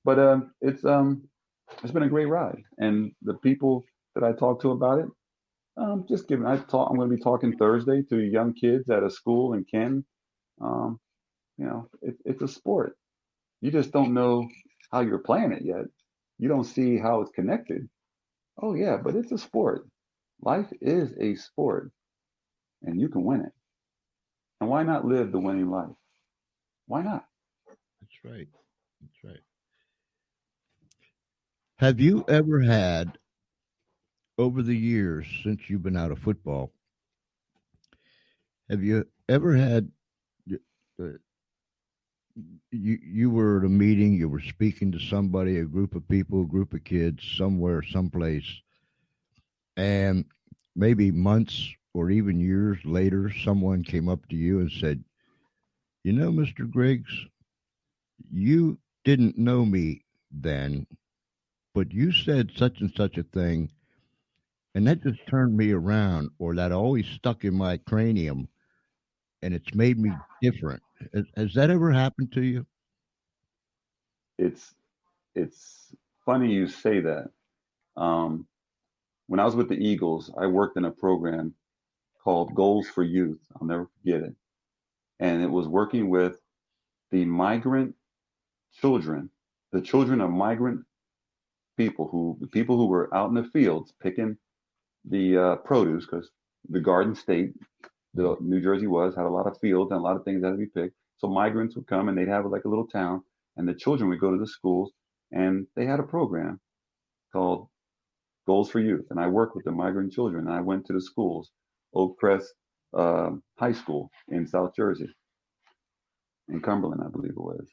Speaker 3: But it's been a great ride, and the people that I talk to about it, just giving. I'm going to be talking Thursday to young kids at a school in Canton. Um, it's a sport. You just don't know how you're playing it yet. You don't see how it's connected. Oh yeah, but it's a sport. Life is a sport, and you can win it. And why not live the winning life? Why not?
Speaker 2: That's right. That's right. Have you ever had, over the years since you've been out of football, have you ever had, uh, you were at a meeting, you were speaking to somebody, a group of people, a group of kids, somewhere, someplace, and maybe months or even years later, someone came up to you and said, Mr. Griggs, you didn't know me then, but you said such and such a thing, and that just turned me around, or that always stuck in my cranium, and it's made me different. Has that ever happened to you?
Speaker 3: It's it's funny you say that. Um, when I was with the Eagles, I worked in a program called Goals for Youth. I'll never forget it. And it was working with the migrant children, the children of migrant people who were out in the fields picking the produce because the Garden State, the New Jersey had a lot of fields and a lot of things that had to be picked. So migrants would come and they'd have like a little town, and the children would go to the schools, and they had a program called Goals for Youth, and I worked with the migrant children. And I went to the schools, Oak Crest High School in South Jersey, in Cumberland, I believe it was.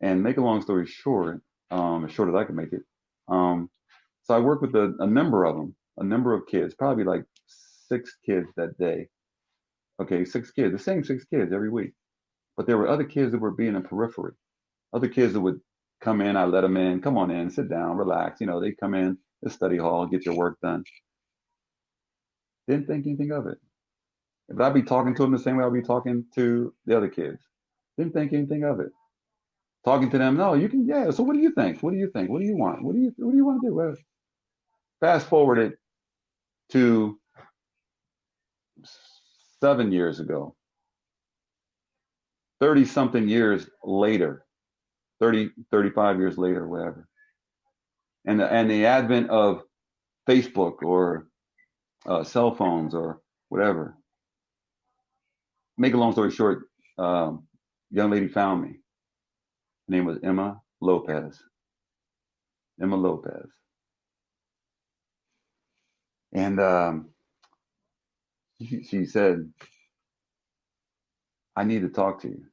Speaker 3: And make a long story short, as short as I can make it, um, so I worked with a number of them, a number of kids, probably like 6 kids that day. Okay, 6 kids, the same 6 kids every week. But there were other kids that were being in periphery. Other kids that would come in, I let them in, come on in, sit down, relax. They come in the study hall, get your work done. Didn't think anything of it. If I'd be talking to them the same way I'd be talking to the other kids. Didn't think anything of it. Talking to them, no, you can, yeah. So what do you think? What do you think? What do you want? What do you want to do? Well, fast forward it to 7 years ago, 30 something years later, 30, 35 years later, whatever. And the advent of Facebook or cell phones or whatever. Make a long story short, young lady found me. Her name was Emma Lopez. Emma Lopez. And she said, I need to talk to you.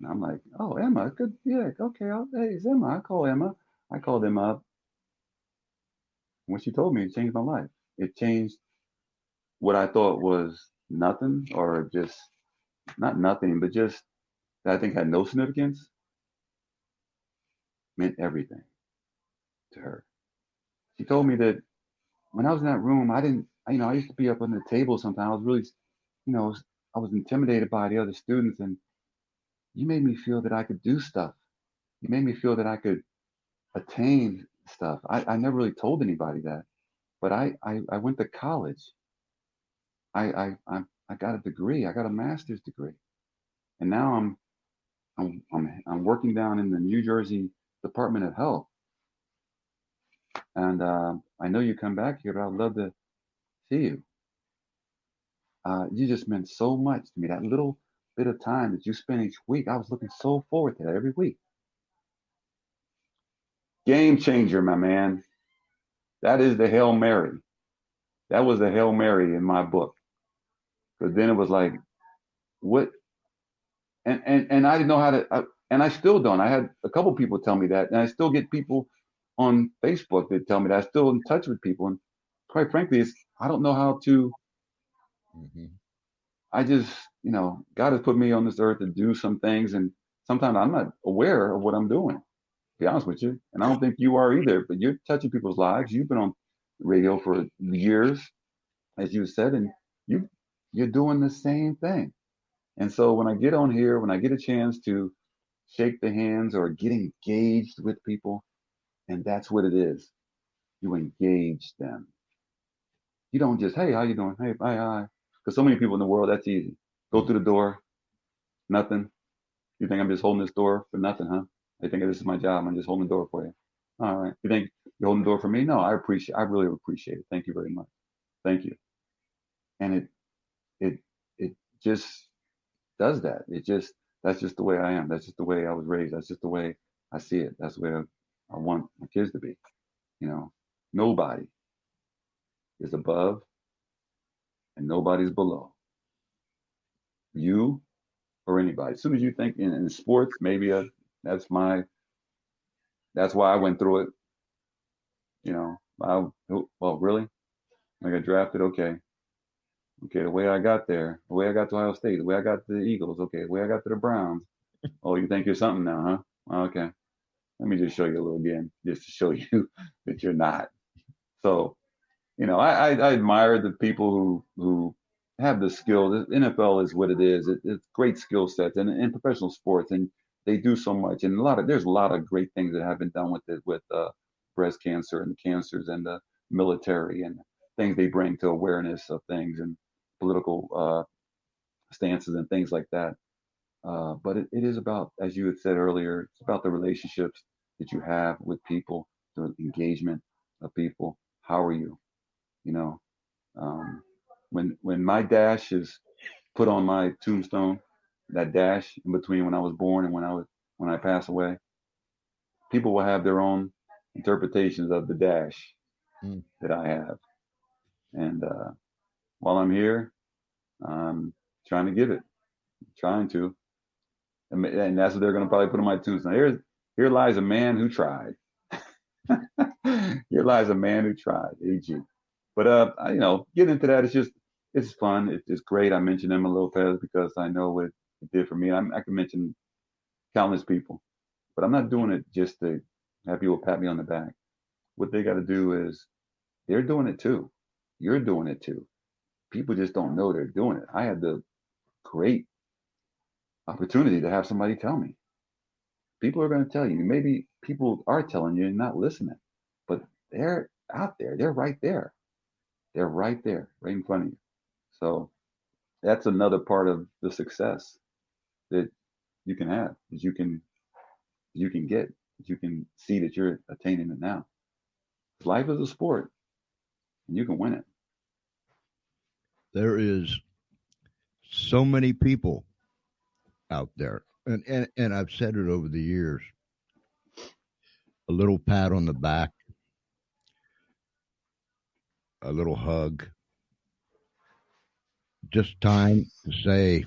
Speaker 3: And I'm like, oh, Emma, good. Yeah, okay. Hey, it's Emma. I call Emma. I called Emma up. When she told me, it changed my life. It changed what I thought was nothing, or just not nothing, but just that I think had no significance, meant everything to her. She told me that when I was in that room, I didn't, I used to be up on the table sometimes. I was really, I was intimidated by the other students, and you made me feel that I could do stuff. You made me feel that I could attain stuff. I never really told anybody that, but I went to college. I got a degree. I got a master's degree, and now I'm working down in the New Jersey Department of Health. And I know you come back here, but I'd love to see you. You just meant so much to me. That little bit of time that you spend each week, I was looking so forward to that every week. Game changer, my man. That is the Hail Mary. That was the Hail Mary in my book. Because then it was like, what? And I didn't know how to, and I still don't. I had a couple people tell me that, and I still get people on Facebook that tell me that. I'm still in touch with people. And quite frankly, I don't know how to.
Speaker 2: Mm-hmm.
Speaker 3: I just, God has put me on this earth to do some things, and sometimes I'm not aware of what I'm doing, to be honest with you. And I don't think you are either, but you're touching people's lives. You've been on radio for years, as you said, and you you're doing the same thing. And so when I get on here, when I get a chance to shake the hands or get engaged with people, and that's what it is. You engage them. You don't just, hey, how you doing? Hey, bye, hi. Because so many people in the world, that's easy. Go through the door, nothing. You think I'm just holding this door for nothing, huh? I think this is my job. I'm just holding the door for you. All right. You think you're holding the door for me? No, I really appreciate it. Thank you very much. Thank you. And it, it just does that. That's just the way I am. That's just the way I was raised. That's just the way I see it. That's the way I want my kids to be. You know, nobody is above and nobody's below you or anybody. As soon as you think in sports, maybe that's my, that's why I went through it. You know, well, really? I got drafted. Okay. Okay. The way I got there, the way I got to Ohio State, the way I got to the Eagles. Okay. The way I got to the Browns. Oh, you think you're something now, huh? Okay. Let me just show you a little again, just to show you that you're not. So, I admire the people who have the skill. The NFL is what it is. It's great skill sets and in professional sports, and they do so much. And there's a lot of great things that have been done with it, with breast cancer and the cancers and the military and things they bring to awareness of things and political stances and things like that. But it is about, as you had said earlier, it's about the relationships that you have with people, the engagement of people. How are you? You know, when my dash is put on my tombstone, that dash in between when I was born and when I pass away, people will have their own interpretations of the dash
Speaker 2: Mm.
Speaker 3: that I have. And while I'm here, I'm trying to give it, trying to, and that's what they're going to probably put on my tombstone. Here lies a man who tried. Here lies a man who tried. AG. But getting into that, it's fun. It's great. I mentioned Emma Lopez because I know what it did for me. I can mention countless people, but I'm not doing it just to have people pat me on the back. What they got to do is they're doing it too. You're doing it too. People just don't know they're doing it. I had the great opportunity to have somebody tell me. People are going to tell you. Maybe people are telling you and not listening, but they're out there. They're right there. They're right there, right in front of you. So that's another part of the success that you can have, is you can get, that you can see that you're attaining it now. Life is a sport, and you can win it.
Speaker 2: There is so many people out there, and I've said it over the years. A little pat on the back, a little hug, just time to say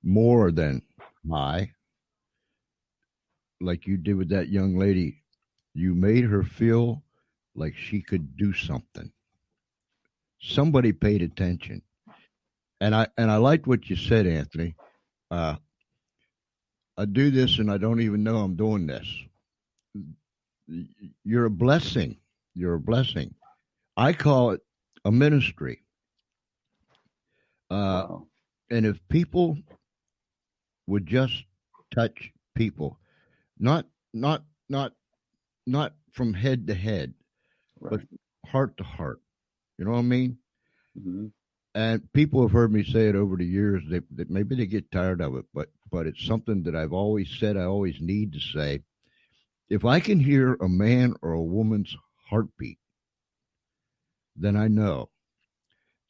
Speaker 2: more than hi, like you did with that young lady. You made her feel like she could do something. Somebody paid attention, and I liked what you said, Anthony. Uh, I do this, and I don't even know I'm doing this. You're a blessing. You're a blessing. I call it a ministry. Uh,
Speaker 3: Wow.
Speaker 2: and if people would just touch people, not not not not from head to head, but
Speaker 3: Right.
Speaker 2: heart to heart. You know what I mean?
Speaker 3: Hmm.
Speaker 2: And people have heard me say it over the years. That maybe they get tired of it, but it's something that I've always said. I always need to say. If I can hear a man or a woman's heartbeat, then I know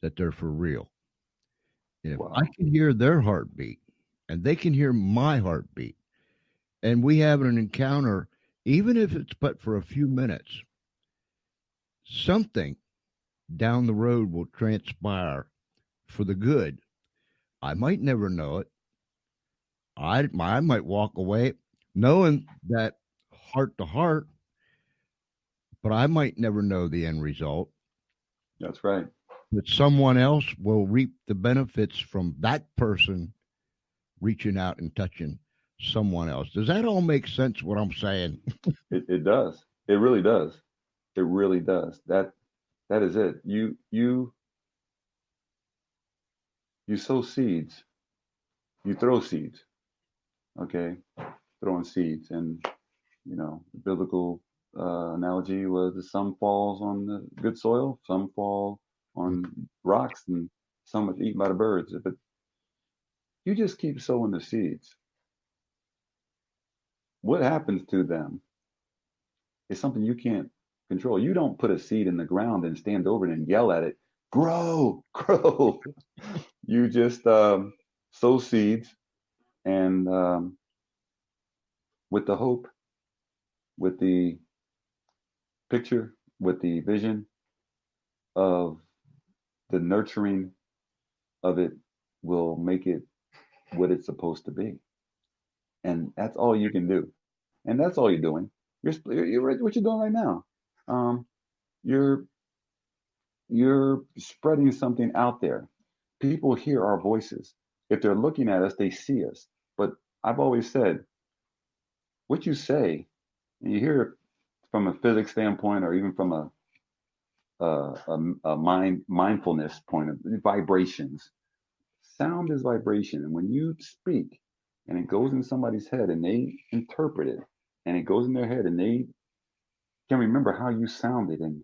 Speaker 2: that they're for real. And if I
Speaker 3: Wow.
Speaker 2: can hear their heartbeat, and they can hear my heartbeat, and we have an encounter, even if it's but for a few minutes, something down the road will transpire for the good. I might never know it. I might walk away knowing that heart to heart, but I might never know the end result.
Speaker 3: That's right.
Speaker 2: But someone else will reap the benefits from that person reaching out and touching someone else. Does that all make sense what I'm saying?
Speaker 3: It does. It really does. It really does. That is it. You sow seeds. You throw seeds. Okay, throwing seeds, and the biblical analogy was that some falls on the good soil, some fall on rocks, and some are eaten by the birds. But you just keep sowing the seeds. What happens to them is something you can't control. You don't put a seed in the ground and stand over it and yell at it, grow, grow. You just sow seeds, and with the hope, with the picture, with the vision of the nurturing of it, will make it what it's supposed to be. And that's all you can do. And that's all you're doing. You're what you're doing right now. Um, you're you're spreading something out there. People hear our voices. If they're looking at us, they see us. But I've always said, what you say And you hear it from a physics standpoint, or even from a mindfulness point of vibrations. Sound is vibration, and when you speak, and it goes in somebody's head, and they interpret it, and it goes in their head, and they can remember how you sounded and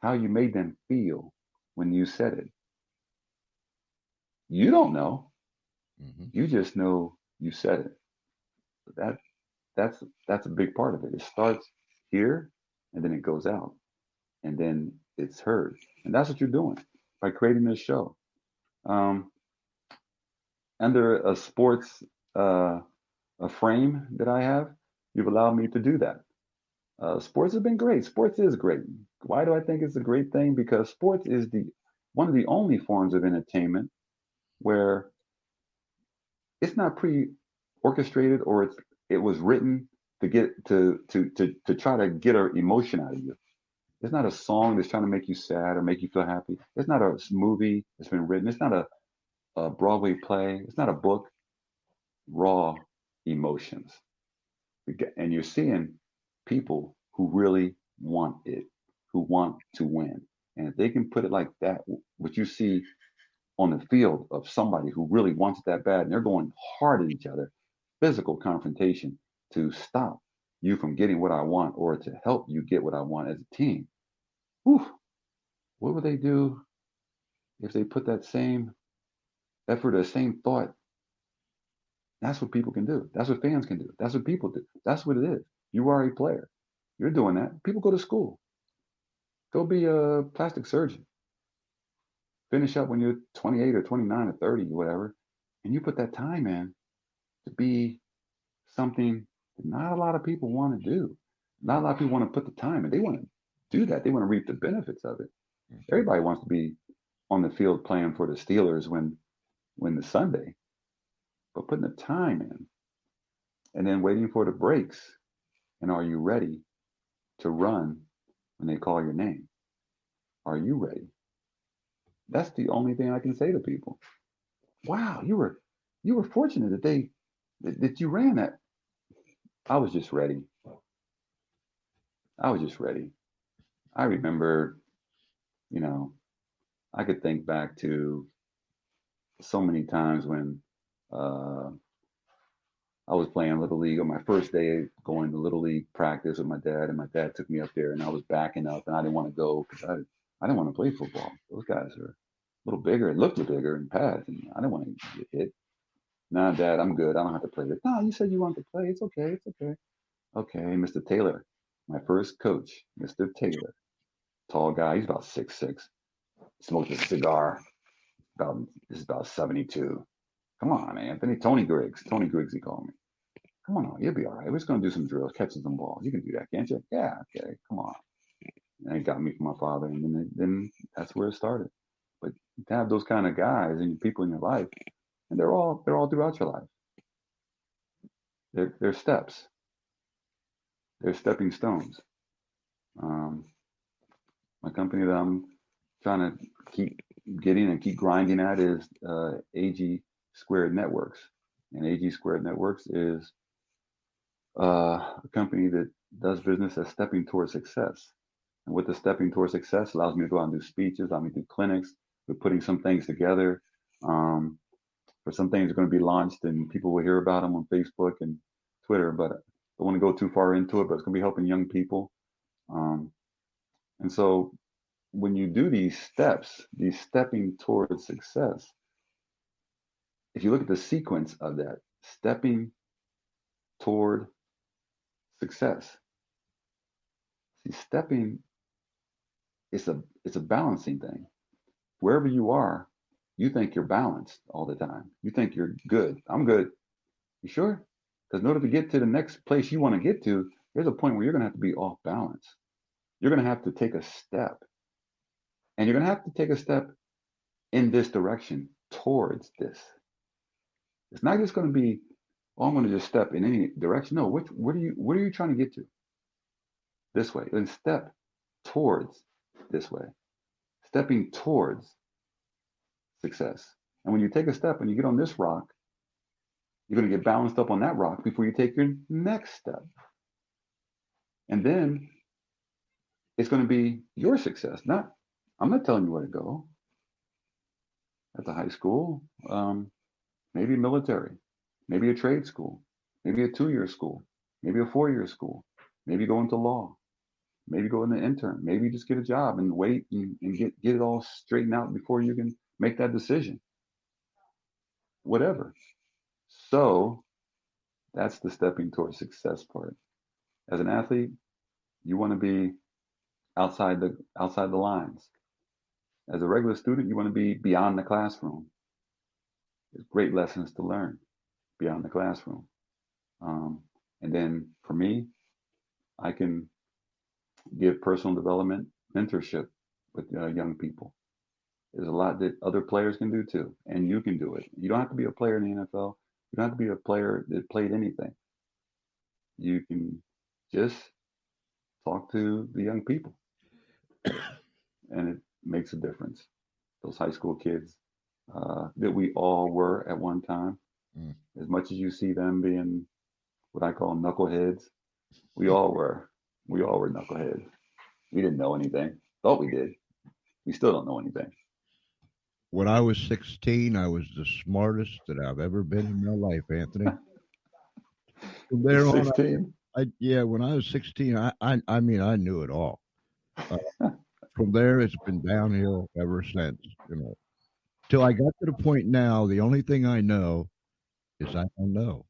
Speaker 3: how you made them feel when you said it. You don't know.
Speaker 2: Hmm.
Speaker 3: You just know you said it. That that's a big part of it. It starts here, and then it goes out, and then it's heard, and that's what you're doing by creating this show. Um, Under a sports a frame that I have, you've allowed me to do that. Sports has been great. Sports is great. Why do I think it's a great thing? Because sports is the one of the only forms of entertainment where it's not pre-orchestrated, or it was written to get to try to get an emotion out of you. It's not a song that's trying to make you sad or make you feel happy. It's not a movie that's been written. It's not a Broadway play. It's not a book. Raw emotions. And you're seeing people who really want it, who want to win. And if they can put it like that, what you see on the field of somebody who really wants it that bad, and they're going hard at each other, physical confrontation to stop you from getting what I want, or to help you get what I want as a team. Whew, what would they do if they put that same effort, the same thought? That's what people can do. That's what fans can do. That's what people do. That's what it is. You are a player. You're doing that. People go to school. Go be a plastic surgeon. Finish up when you're 28 or 29 or 30 or whatever. And you put that time in to be something that not a lot of people want to do. Not a lot of people want to put the time in. They want to do that. They want to reap the benefits of it.
Speaker 2: Hmm.
Speaker 3: Everybody wants to be on the field playing for the Steelers when the Sunday, but putting the time in and then waiting for the breaks. And are you ready to run when they call your name? Are you ready? That's the only thing I can say to people. Wow, you were fortunate that you ran that. I was just ready. I was just ready. I remember, you know, I could think back to so many times when uh, I was playing little league on my first day going to little league practice with my dad, and my dad took me up there, and I was backing up, and I didn't want to go because I didn't want to play football. Those guys are a little bigger, it looked bigger in pads, and I didn't want to get hit. Nah, Dad, I'm good. I don't have to play this. No, you said you want to play. It's okay. It's okay. Okay, Mr. Taylor, my first coach, Mr. Taylor, tall guy. He's about 6'6". Smoked a cigar. This is about 72. Come on, Anthony. Tony Griggs. Tony Griggs, he called me. Come on, you'll be all right. We're just gonna do some drills, catching some balls. You can do that, can't you? Yeah, okay. Come on. And he got me from my father, and then that's where it started. But to have those kind of guys and people in your life, and they're all throughout your life. They're steps. They're stepping stones. Um, my company that I'm trying to keep getting and keep grinding at is AG Squared Networks. And AG Squared Networks is a company that does business as stepping towards success. And with the stepping towards success allows me to go out and do speeches, allows me to do clinics. We're putting some things together. For some things are going to be launched and people will hear about them on Facebook and Twitter, but I don't want to go too far into it, but it's going to be helping young people. Um, and so when you do these steps, these stepping towards success, if you look at the sequence of that, stepping toward success, see, stepping it's a balancing thing. Wherever you are, you think you're balanced all the time. You think you're good. I'm good. You sure? Because in order to get to the next place you want to get to, there's a point where you're going to have to be off balance. You're going to have to take a step, and you're going to have to take a step in this direction towards this. It's not just going to be, oh, I'm going to just step in any direction. No, what are you trying to get to? This way. Then step towards this way. Stepping towards success. And when you take a step and you get on this rock, you're going to get balanced up on that rock before you take your next step. And then it's going to be your success. I'm not telling you where to go at the high school, maybe military, maybe a trade school, maybe a 2-year school, maybe a 4-year school, maybe go into law, maybe go into intern, maybe just get a job and wait and get it all straightened out before you can make that decision, whatever. So that's the stepping towards success part. As an athlete, you want to be outside the lines. As a regular student, you want to be beyond the classroom. There's great lessons to learn beyond the classroom. And then for me, I can give personal development mentorship with young people. There's a lot that other players can do too, and you can do it. You don't have to be a player in the NFL. You don't have to be a player that played anything. You can just talk to the young people, and it makes a difference. Those high school kids that we all were at one time, as much as you see them being what I call knuckleheads, we all were. We all were knuckleheads. We didn't know anything. Thought we did. We still don't know anything.
Speaker 2: When I was 16, I was the smartest that I've ever been in my life, Anthony. From there on,
Speaker 3: 16.
Speaker 2: yeah, when I was 16, I mean, I knew it all. From there, it's been downhill ever since. Till I got to the point now. The only thing I know is I don't know.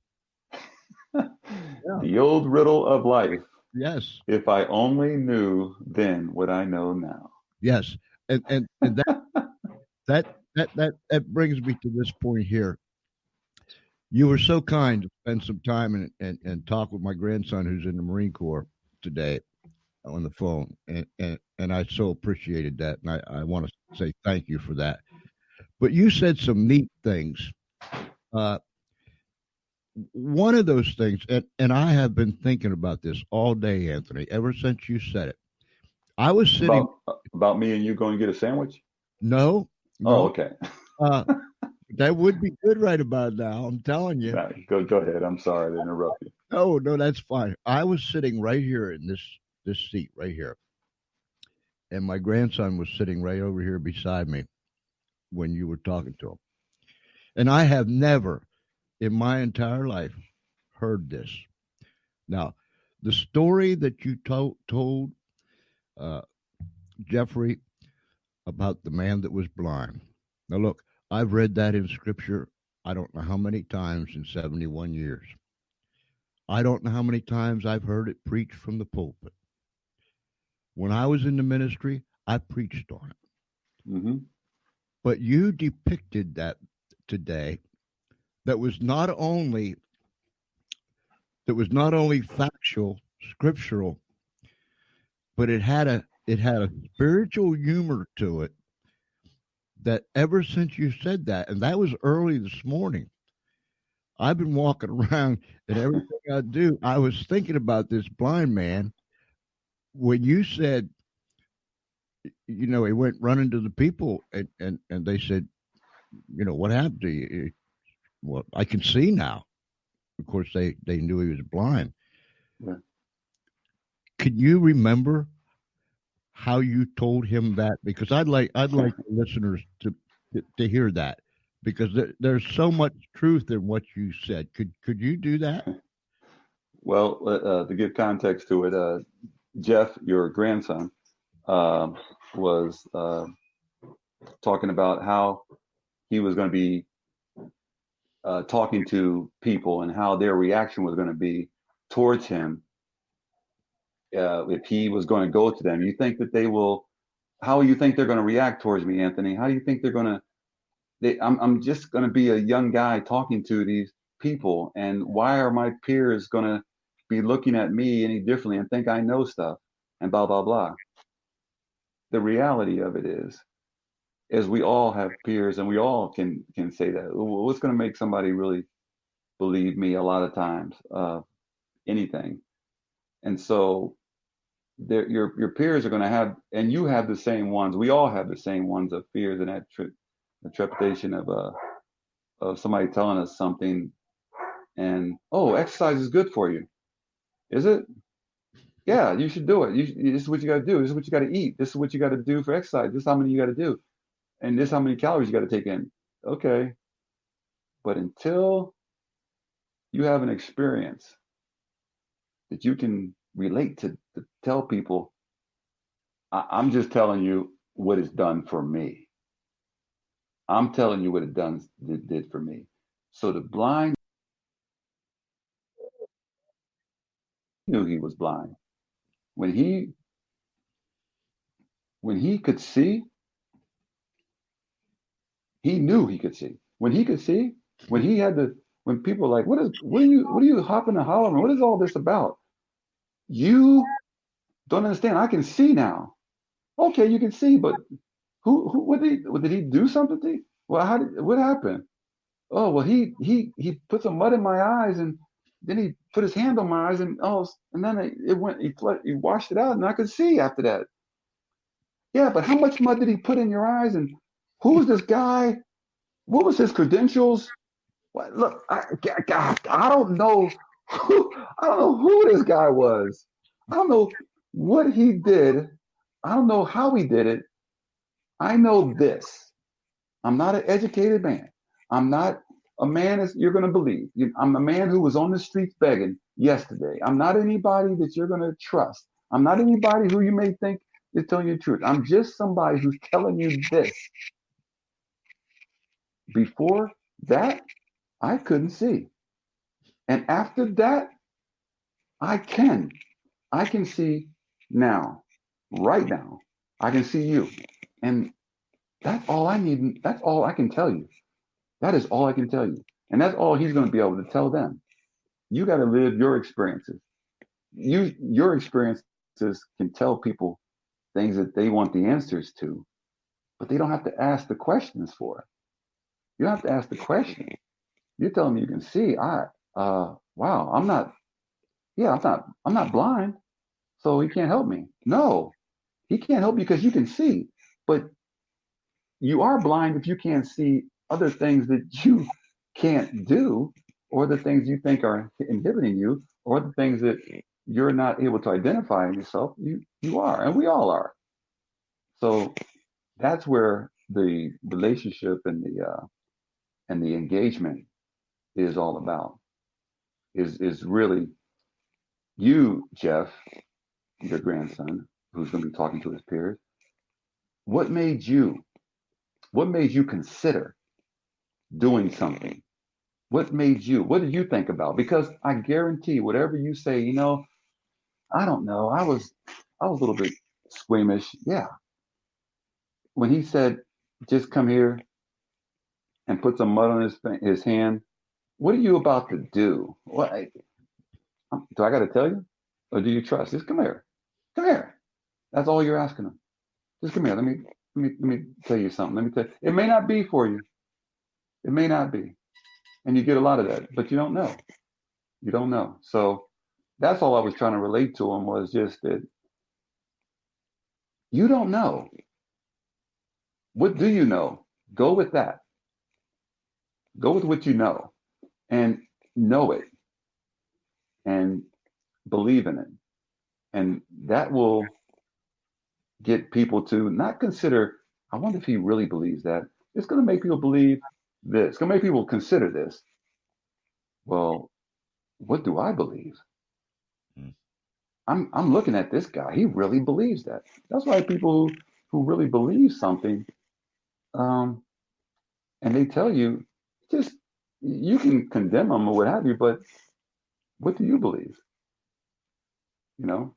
Speaker 2: Yeah.
Speaker 3: The old riddle of life.
Speaker 2: Yes.
Speaker 3: If I only knew then what I know now.
Speaker 2: Yes, and that brings me to this point here. You were so kind to spend some time and talk with my grandson who's in the Marine Corps today on the phone, and I so appreciated that, and I want to say thank you for that. But you said some neat things. One of those things, and I have been thinking about this all day, Anthony, ever since you said it. I was sitting
Speaker 3: about me and you going to get a sandwich.
Speaker 2: No.
Speaker 3: Oh, okay.
Speaker 2: That would be good right about now. I'm telling you.
Speaker 3: Right, go ahead. I'm sorry to interrupt you.
Speaker 2: No, that's fine. I was sitting right here in this seat right here, and my grandson was sitting right over here beside me when you were talking to him. And I have never in my entire life heard this. Now, the story that you told Jeffrey about the man that was blind. Now, look, I've read that in Scripture I don't know how many times in 71 years. I don't know how many times I've heard it preached from the pulpit. When I was in the ministry, I preached on it.
Speaker 3: Mm-hmm.
Speaker 2: But you depicted that today that was not only factual, scriptural, but it had a spiritual humor to it that ever since you said that, and that was early this morning, I've been walking around and everything I do, I was thinking about this blind man. When you said, he went running to the people and they said, what happened to you? Well, I can see now. Of course, they knew he was blind.
Speaker 3: Yeah.
Speaker 2: Can you remember how you told him that? Because I'd like the listeners to hear that, because there's so much truth in what you said. Could you do that?
Speaker 3: Well, to give context to it, Jeff, your grandson, was talking about how he was going to be talking to people and how their reaction was going to be towards him if he was going to go to them. You think that they will? How do you think they're going to react towards me, Anthony? How do you think they're going to? I'm just going to be a young guy talking to these people, and why are my peers going to be looking at me any differently and think I know stuff and blah blah blah? The reality of it is we all have peers, and we all can say that. What's going to make somebody really believe me? A lot of times, anything, and so your peers are going to have, and you have the same ones. We all have the same ones of fears and that the trepidation of somebody telling us something, and exercise is good for you. Is it? Yeah, you should do it. This is what you got to do. This is what you got to eat. This is what you got to do for exercise. This is how many you got to do, and this is how many calories you got to take in. Okay, but until you have an experience that you can relate to tell people, I'm just telling you what it's done for me. I'm telling you what it did for me. So the blind knew he was blind. When he when he could see, he knew he could see. When he could see, when he had to, when people were like, what are you hopping and hollering? What is all this about? You don't understand. I can see now. Okay, you can see, but what did he do something to you? Well, what happened? Oh, well, he put some mud in my eyes, and then he put his hand on my eyes, and and then it went, he washed it out, and I could see after that. Yeah, but how much mud did he put in your eyes, and who was this guy? What was his credentials? What, look, I don't know I don't know who this guy was. I don't know what he did. I don't know how he did it. I know this. I'm not an educated man. I'm not a man as you're going to believe. I'm a man who was on the streets begging yesterday. I'm not anybody that you're going to trust. I'm not anybody who you may think is telling you the truth. I'm just somebody who's telling you this. Before that, I couldn't see. And after that, I can. I can see now, right now. I can see you. And that's all I need. That's all I can tell you. That is all I can tell you. And that's all he's going to be able to tell them. You got to live your experiences. Your experiences can tell people things that they want the answers to, but they don't have to ask the questions for it. You don't have to ask the question. You're telling me you can see. Wow, I'm not blind, so he can't help me. No, he can't help you because you can see, but you are blind if you can't see other things that you can't do, or the things you think are inhibiting you, or the things that you're not able to identify in yourself. You are, and we all are. So that's where the relationship and the engagement is all about. Is really you, Jeff, your grandson, who's going to be talking to his peers. What made you? What made you consider doing something? What made you? What did you think about? Because I guarantee, whatever you say, I don't know. I was a little bit squeamish. Yeah. When he said, "Just come here and put some mud on his hand," what are you about to do? What do I got to tell you, or do you trust? Just come here. Come here. That's all you're asking him. Just come here. Let me tell you something. Let me tell you. It may not be for you. It may not be, and you get a lot of that, but you don't know. You don't know. So that's all I was trying to relate to him was just that you don't know. What do you know? Go with that. Go with what you and know it and believe in it. And that will get people to not consider, I wonder if he really believes that. It's going to make people believe this. It's going to make people consider this. Well, what do I believe?
Speaker 2: Mm.
Speaker 3: I'm looking at this guy. He really believes that. That's why people who really believe something, um, and they tell you, just you can condemn them or what have you, but what do you believe?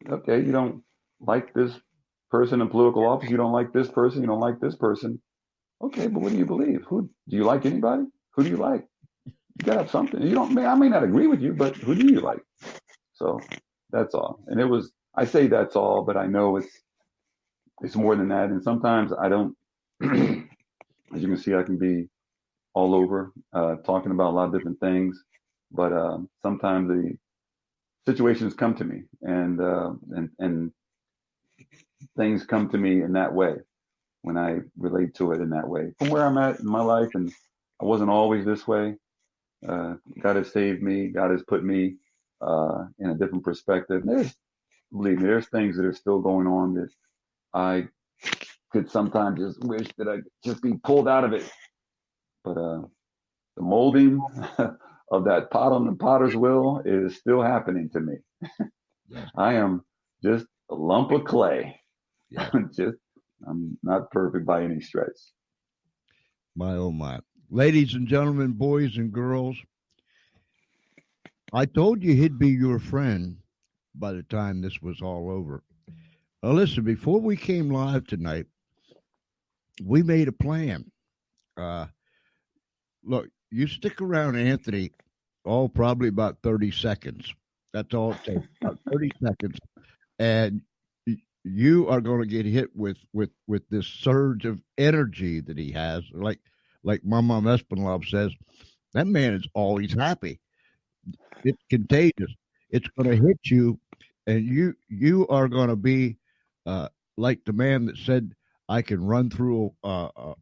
Speaker 3: Okay, you don't like this person in political office, you don't like this person, you don't like this person. Okay, but what do you believe? Who do you like? Anybody? Who do you like? You gotta have something. You don't. I may not agree with you, but who do you like? So that's all. And it was. I say that's all, but I know it's more than that. And sometimes I don't. As you can see, I can be all over talking about a lot of different things, but sometimes the situations come to me, and things come to me in that way when I relate to it in that way. From where I'm at in my life, and I wasn't always this way. God has saved me. God has put me in a different perspective. believe me, there's things that are still going on that I could sometimes just wish that I could just be pulled out of it. But the molding of that pot on the potter's wheel is still happening to me.
Speaker 2: Yes.
Speaker 3: I am just a lump of clay.
Speaker 2: Yes.
Speaker 3: just I'm not perfect by any stretch.
Speaker 2: My oh my. Ladies and gentlemen, boys and girls, I told you he'd be your friend by the time this was all over. Now listen, before we came live tonight, we made a plan. Uh, Look, you stick around Anthony, probably about 30 seconds. That's all it takes, about 30 seconds. And you are going to get hit with this surge of energy that he has. Like my mom Espenlaub says, that man is always happy. It's contagious. It's going to hit you, and you are going to be like the man that said, "I can run through a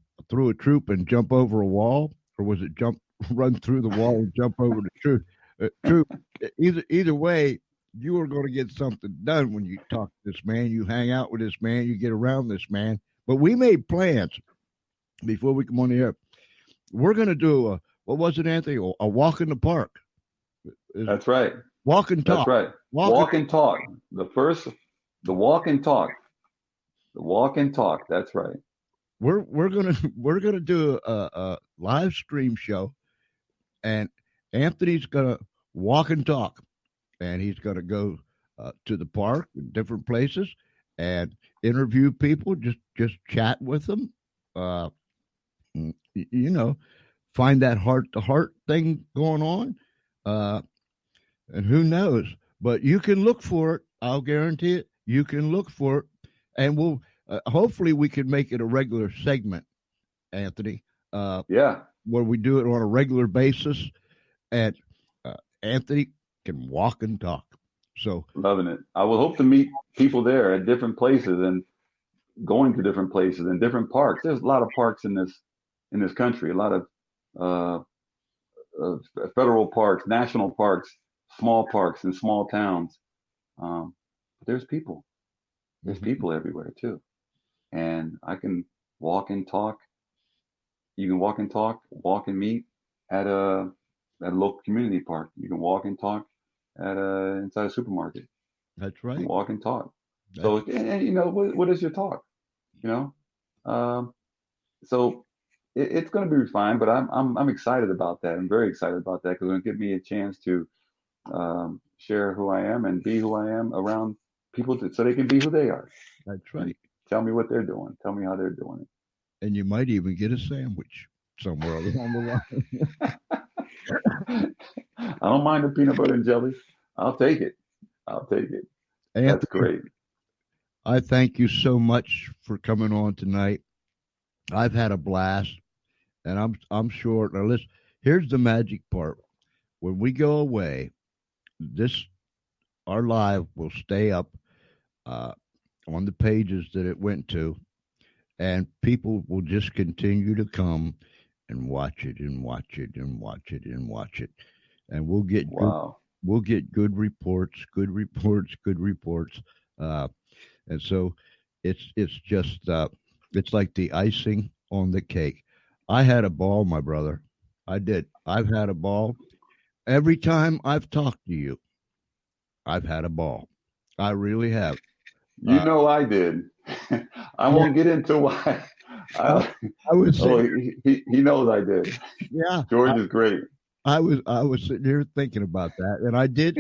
Speaker 2: troop and jump over a wall," or was it run through the wall and jump over the troop? Troop. Either way, you are going to get something done when you talk to this man. You hang out with this man. You get around this man. But we made plans before we come on the air. We're going to do what was it, Anthony? A walk in the park.
Speaker 3: That's right.
Speaker 2: Walk and talk.
Speaker 3: That's right. Walk and talk. The walk and talk. The walk and talk. That's right.
Speaker 2: We're gonna do a live stream show, and Anthony's gonna walk and talk, and he's gonna go to the park in different places and interview people, just chat with them, you know, find that heart to heart thing going on, and who knows? But you can look for it. I'll guarantee it. You can look for it, and we'll hopefully we can make it a regular segment, Anthony.
Speaker 3: Yeah.
Speaker 2: Where we do it on a regular basis, and Anthony can walk and talk. So
Speaker 3: loving it. I will hope to meet people there at different places and going to different places and different parks. There's a lot of parks in this country. A lot of federal parks, national parks, small parks in small towns. But there's people. There's people everywhere too, and I can walk and talk. You can walk and talk, walk and meet at a local community park. You can walk and talk at inside a supermarket.
Speaker 2: That's right.
Speaker 3: Walk and talk. So and you know what is your talk? You know, so it's going to be refined, but I'm excited about that. I'm very excited about that because it's going to give me a chance to share who I am and be who I am around people so they can be who they are.
Speaker 2: That's right.
Speaker 3: Tell me what they're doing. Tell me how they're doing it.
Speaker 2: And you might even get a sandwich somewhere along the
Speaker 3: line. I don't mind the peanut butter and jelly. I'll take it. Anthony, that's great.
Speaker 2: I thank you so much for coming on tonight. I've had a blast, and I'm sure. Now listen, here's the magic part. When we go away, our live will stay up on the pages that it went to, and people will just continue to come and watch it and watch it and watch it and watch it, and we'll get good reports, and so it's just it's like the icing on the cake. I had a ball, my brother. I did. I've had a ball. Every time I've talked to you, I've had a ball. I really have.
Speaker 3: You know I did. I won't get into why. I would say he knows I did.
Speaker 2: Yeah.
Speaker 3: George is great.
Speaker 2: I was sitting here thinking about that, and I did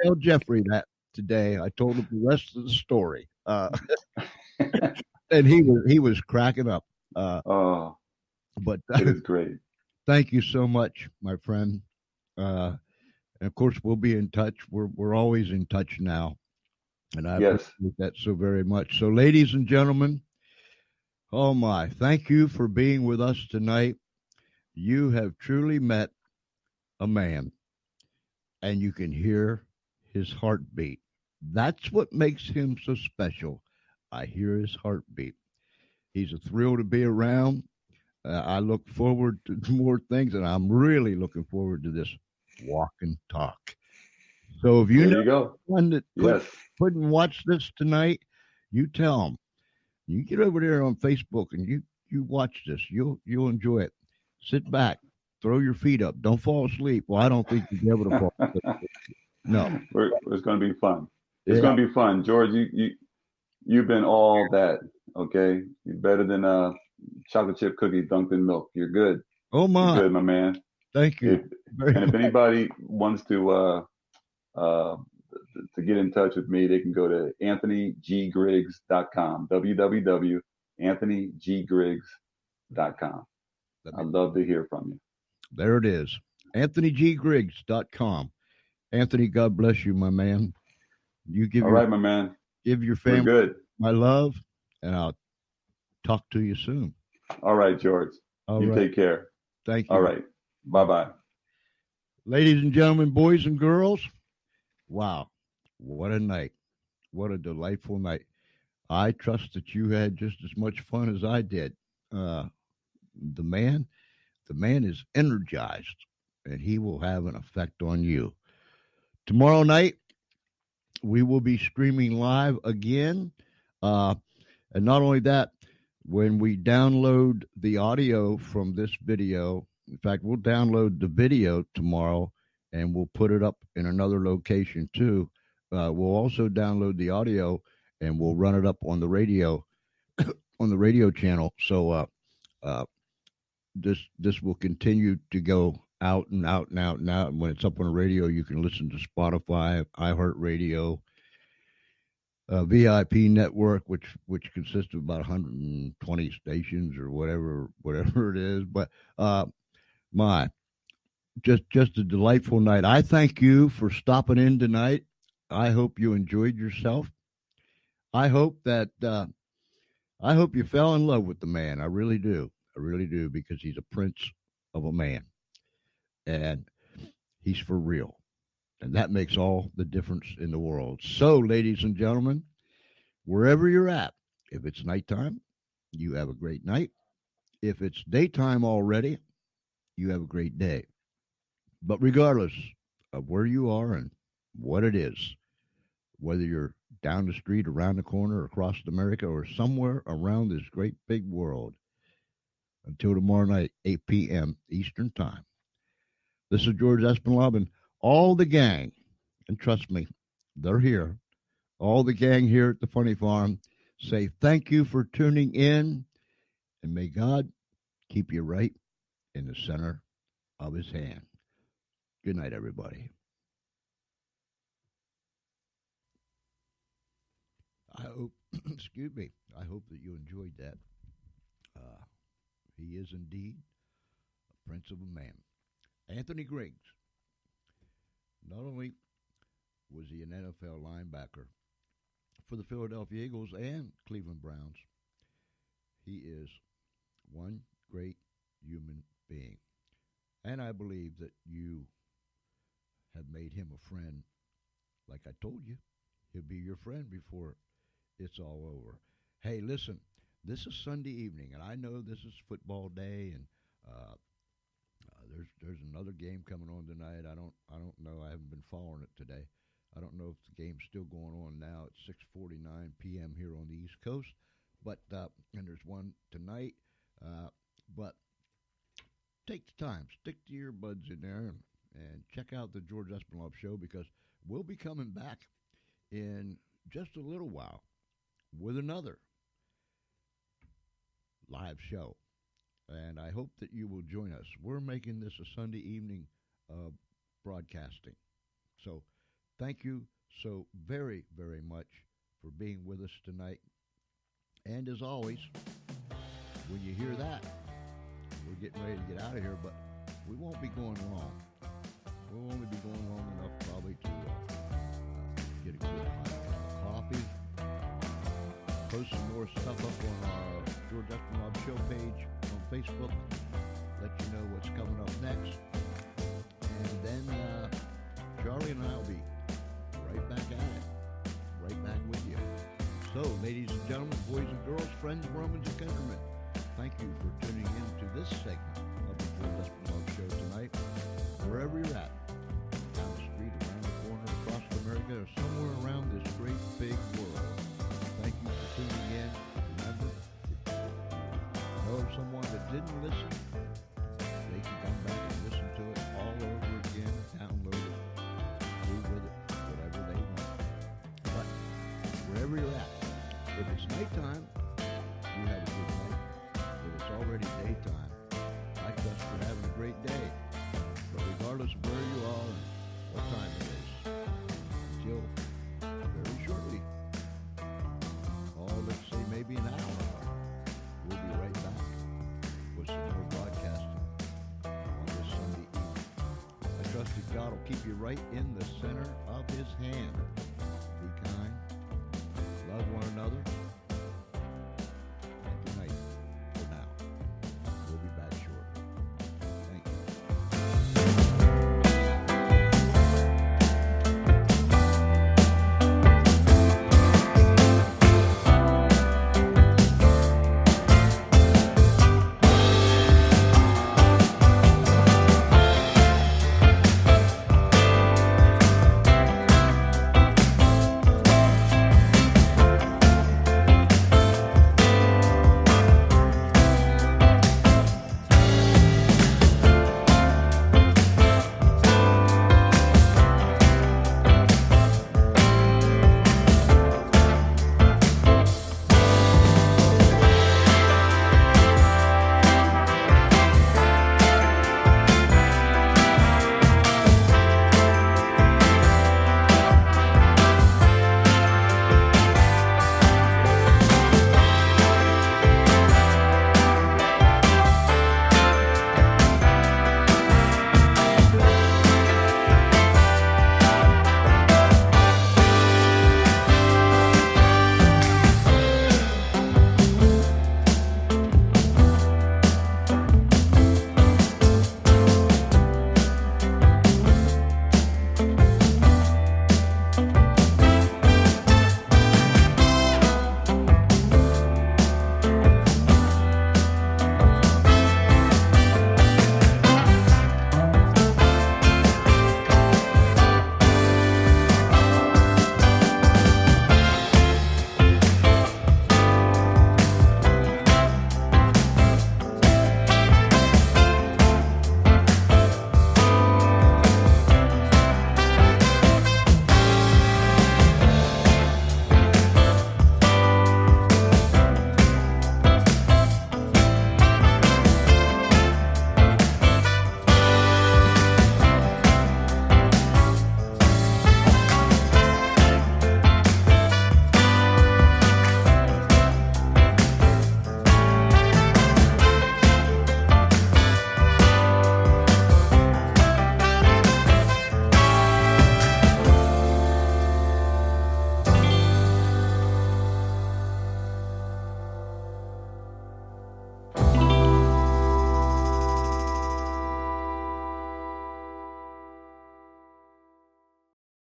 Speaker 2: tell Jeffrey that today. I told him the rest of the story. And he was cracking up. But
Speaker 3: it is great.
Speaker 2: Thank you so much, my friend. And of course, we'll be in touch. We're always in touch now, and I appreciate that so very much. So, ladies and gentlemen, oh my, thank you for being with us tonight. You have truly met a man, and you can hear his heartbeat. That's what makes him so special. I hear his heartbeat. He's a thrill to be around. I look forward to more things, and I'm really looking forward to this walk and talk. So if you
Speaker 3: There
Speaker 2: know
Speaker 3: you go.
Speaker 2: one that
Speaker 3: Yes.
Speaker 2: couldn't watch this tonight, you tell them. You get over there on Facebook and you watch this. You'll enjoy it. Sit back, throw your feet up. Don't fall asleep. Well, I don't think you'll be able to fall asleep. No.
Speaker 3: It's going to be fun. It's
Speaker 2: Yeah.
Speaker 3: going to be fun, George. You've been all that. Okay, you're better than a chocolate chip cookie dunked in milk. You're good.
Speaker 2: Oh
Speaker 3: You're
Speaker 2: my.
Speaker 3: good, my man.
Speaker 2: Thank you
Speaker 3: If
Speaker 2: very
Speaker 3: and if
Speaker 2: much.
Speaker 3: anybody wants uh, to get in touch with me, they can go to anthonyggriggs.com. www.anthonyggriggs.com. I'd love to hear from you.
Speaker 2: There it is. AnthonyGgriggs.com. Anthony, God bless you, my man. You
Speaker 3: All right, my man.
Speaker 2: give your
Speaker 3: We're
Speaker 2: family
Speaker 3: good.
Speaker 2: my love, and I'll talk to you soon.
Speaker 3: All right, George.
Speaker 2: All
Speaker 3: You
Speaker 2: right.
Speaker 3: take care.
Speaker 2: Thank you.
Speaker 3: All right. Bye-bye.
Speaker 2: Ladies and gentlemen, boys and girls, wow, what a night. What a delightful night. I trust that you had just as much fun as I did. Uh, the man, the man is energized, and he will have an effect on you. Tomorrow night, we will be streaming live again. And not only that, when we download the audio from this video, in fact, we'll download the video tomorrow and we'll put it up in another location too. We'll also download the audio and we'll run it up on the radio channel. So uh, this will continue to go out and out and out and out. And when it's up on the radio, you can listen to Spotify, iHeartRadio, VIP network, which consists of about 120 stations or whatever it is. But my just a delightful night. I thank you for stopping in tonight. I hope you enjoyed yourself. I hope you fell in love with the man. I really do. I really do, because he's a prince of a man, and he's for real. And that makes all the difference in the world. So, ladies and gentlemen, wherever you're at, if it's nighttime, you have a great night. If it's daytime already, you have a great day. But regardless of where you are and what it is, whether you're down the street, around the corner, across America, or somewhere around this great big world, until tomorrow night, 8 p.m. Eastern Time. This is George Espenlaub and all the gang, and trust me, they're here. All the gang here at the Funny Farm say thank you for tuning in, and may God keep you right in the center of his hand. Good night, everybody. I hope, excuse me, I hope that you enjoyed that. He is indeed a prince of a man. Anthony Griggs. Not only was he an NFL linebacker for the Philadelphia Eagles and Cleveland Browns, he is one great human being. And I believe that you have made him a friend. Like I told you, he'll be your friend before it's all over. Hey, listen, this is Sunday evening, and I know this is football day, and there's another game coming on tonight. I don't know. I haven't been following it today. I don't know if the game's still going on now. It's 6:49 p.m. here on the East Coast, but and there's one tonight. But take the time, stick the earbuds in there, and check out the George Espenlaub Show, because we'll be coming back in just a little while with another live show. And I hope that you will join us. We're making this a Sunday evening broadcasting. So thank you so very, very much for being with us tonight. And as always, when you hear that, we're getting ready to get out of here, but we won't be going long. We'll only be going long enough probably to get a good hot cup of coffee, post some more stuff up on our George Espenlaub Show page on Facebook, let you know what's coming up next. And then Charlie and I will be right back at it, right back with you. So, ladies and gentlemen, boys and girls, friends, Romans, and countrymen, thank you for tuning in to this segment of the George Espenlaub Show tonight. Wherever you're at, down the street, around the corner, didn't listen, they can come back and listen to it all over again, download it, do with it whatever they want. But wherever you're at, if it's nighttime, you have a good night. If it's already daytime, I trust you're having a great day. But regardless of where you are and what time it is, until very shortly, let's say maybe an hour, we'll be right back with some more broadcasting on this Sunday evening. I trust that God will keep you right in the center of His hand. Be kind, love one another,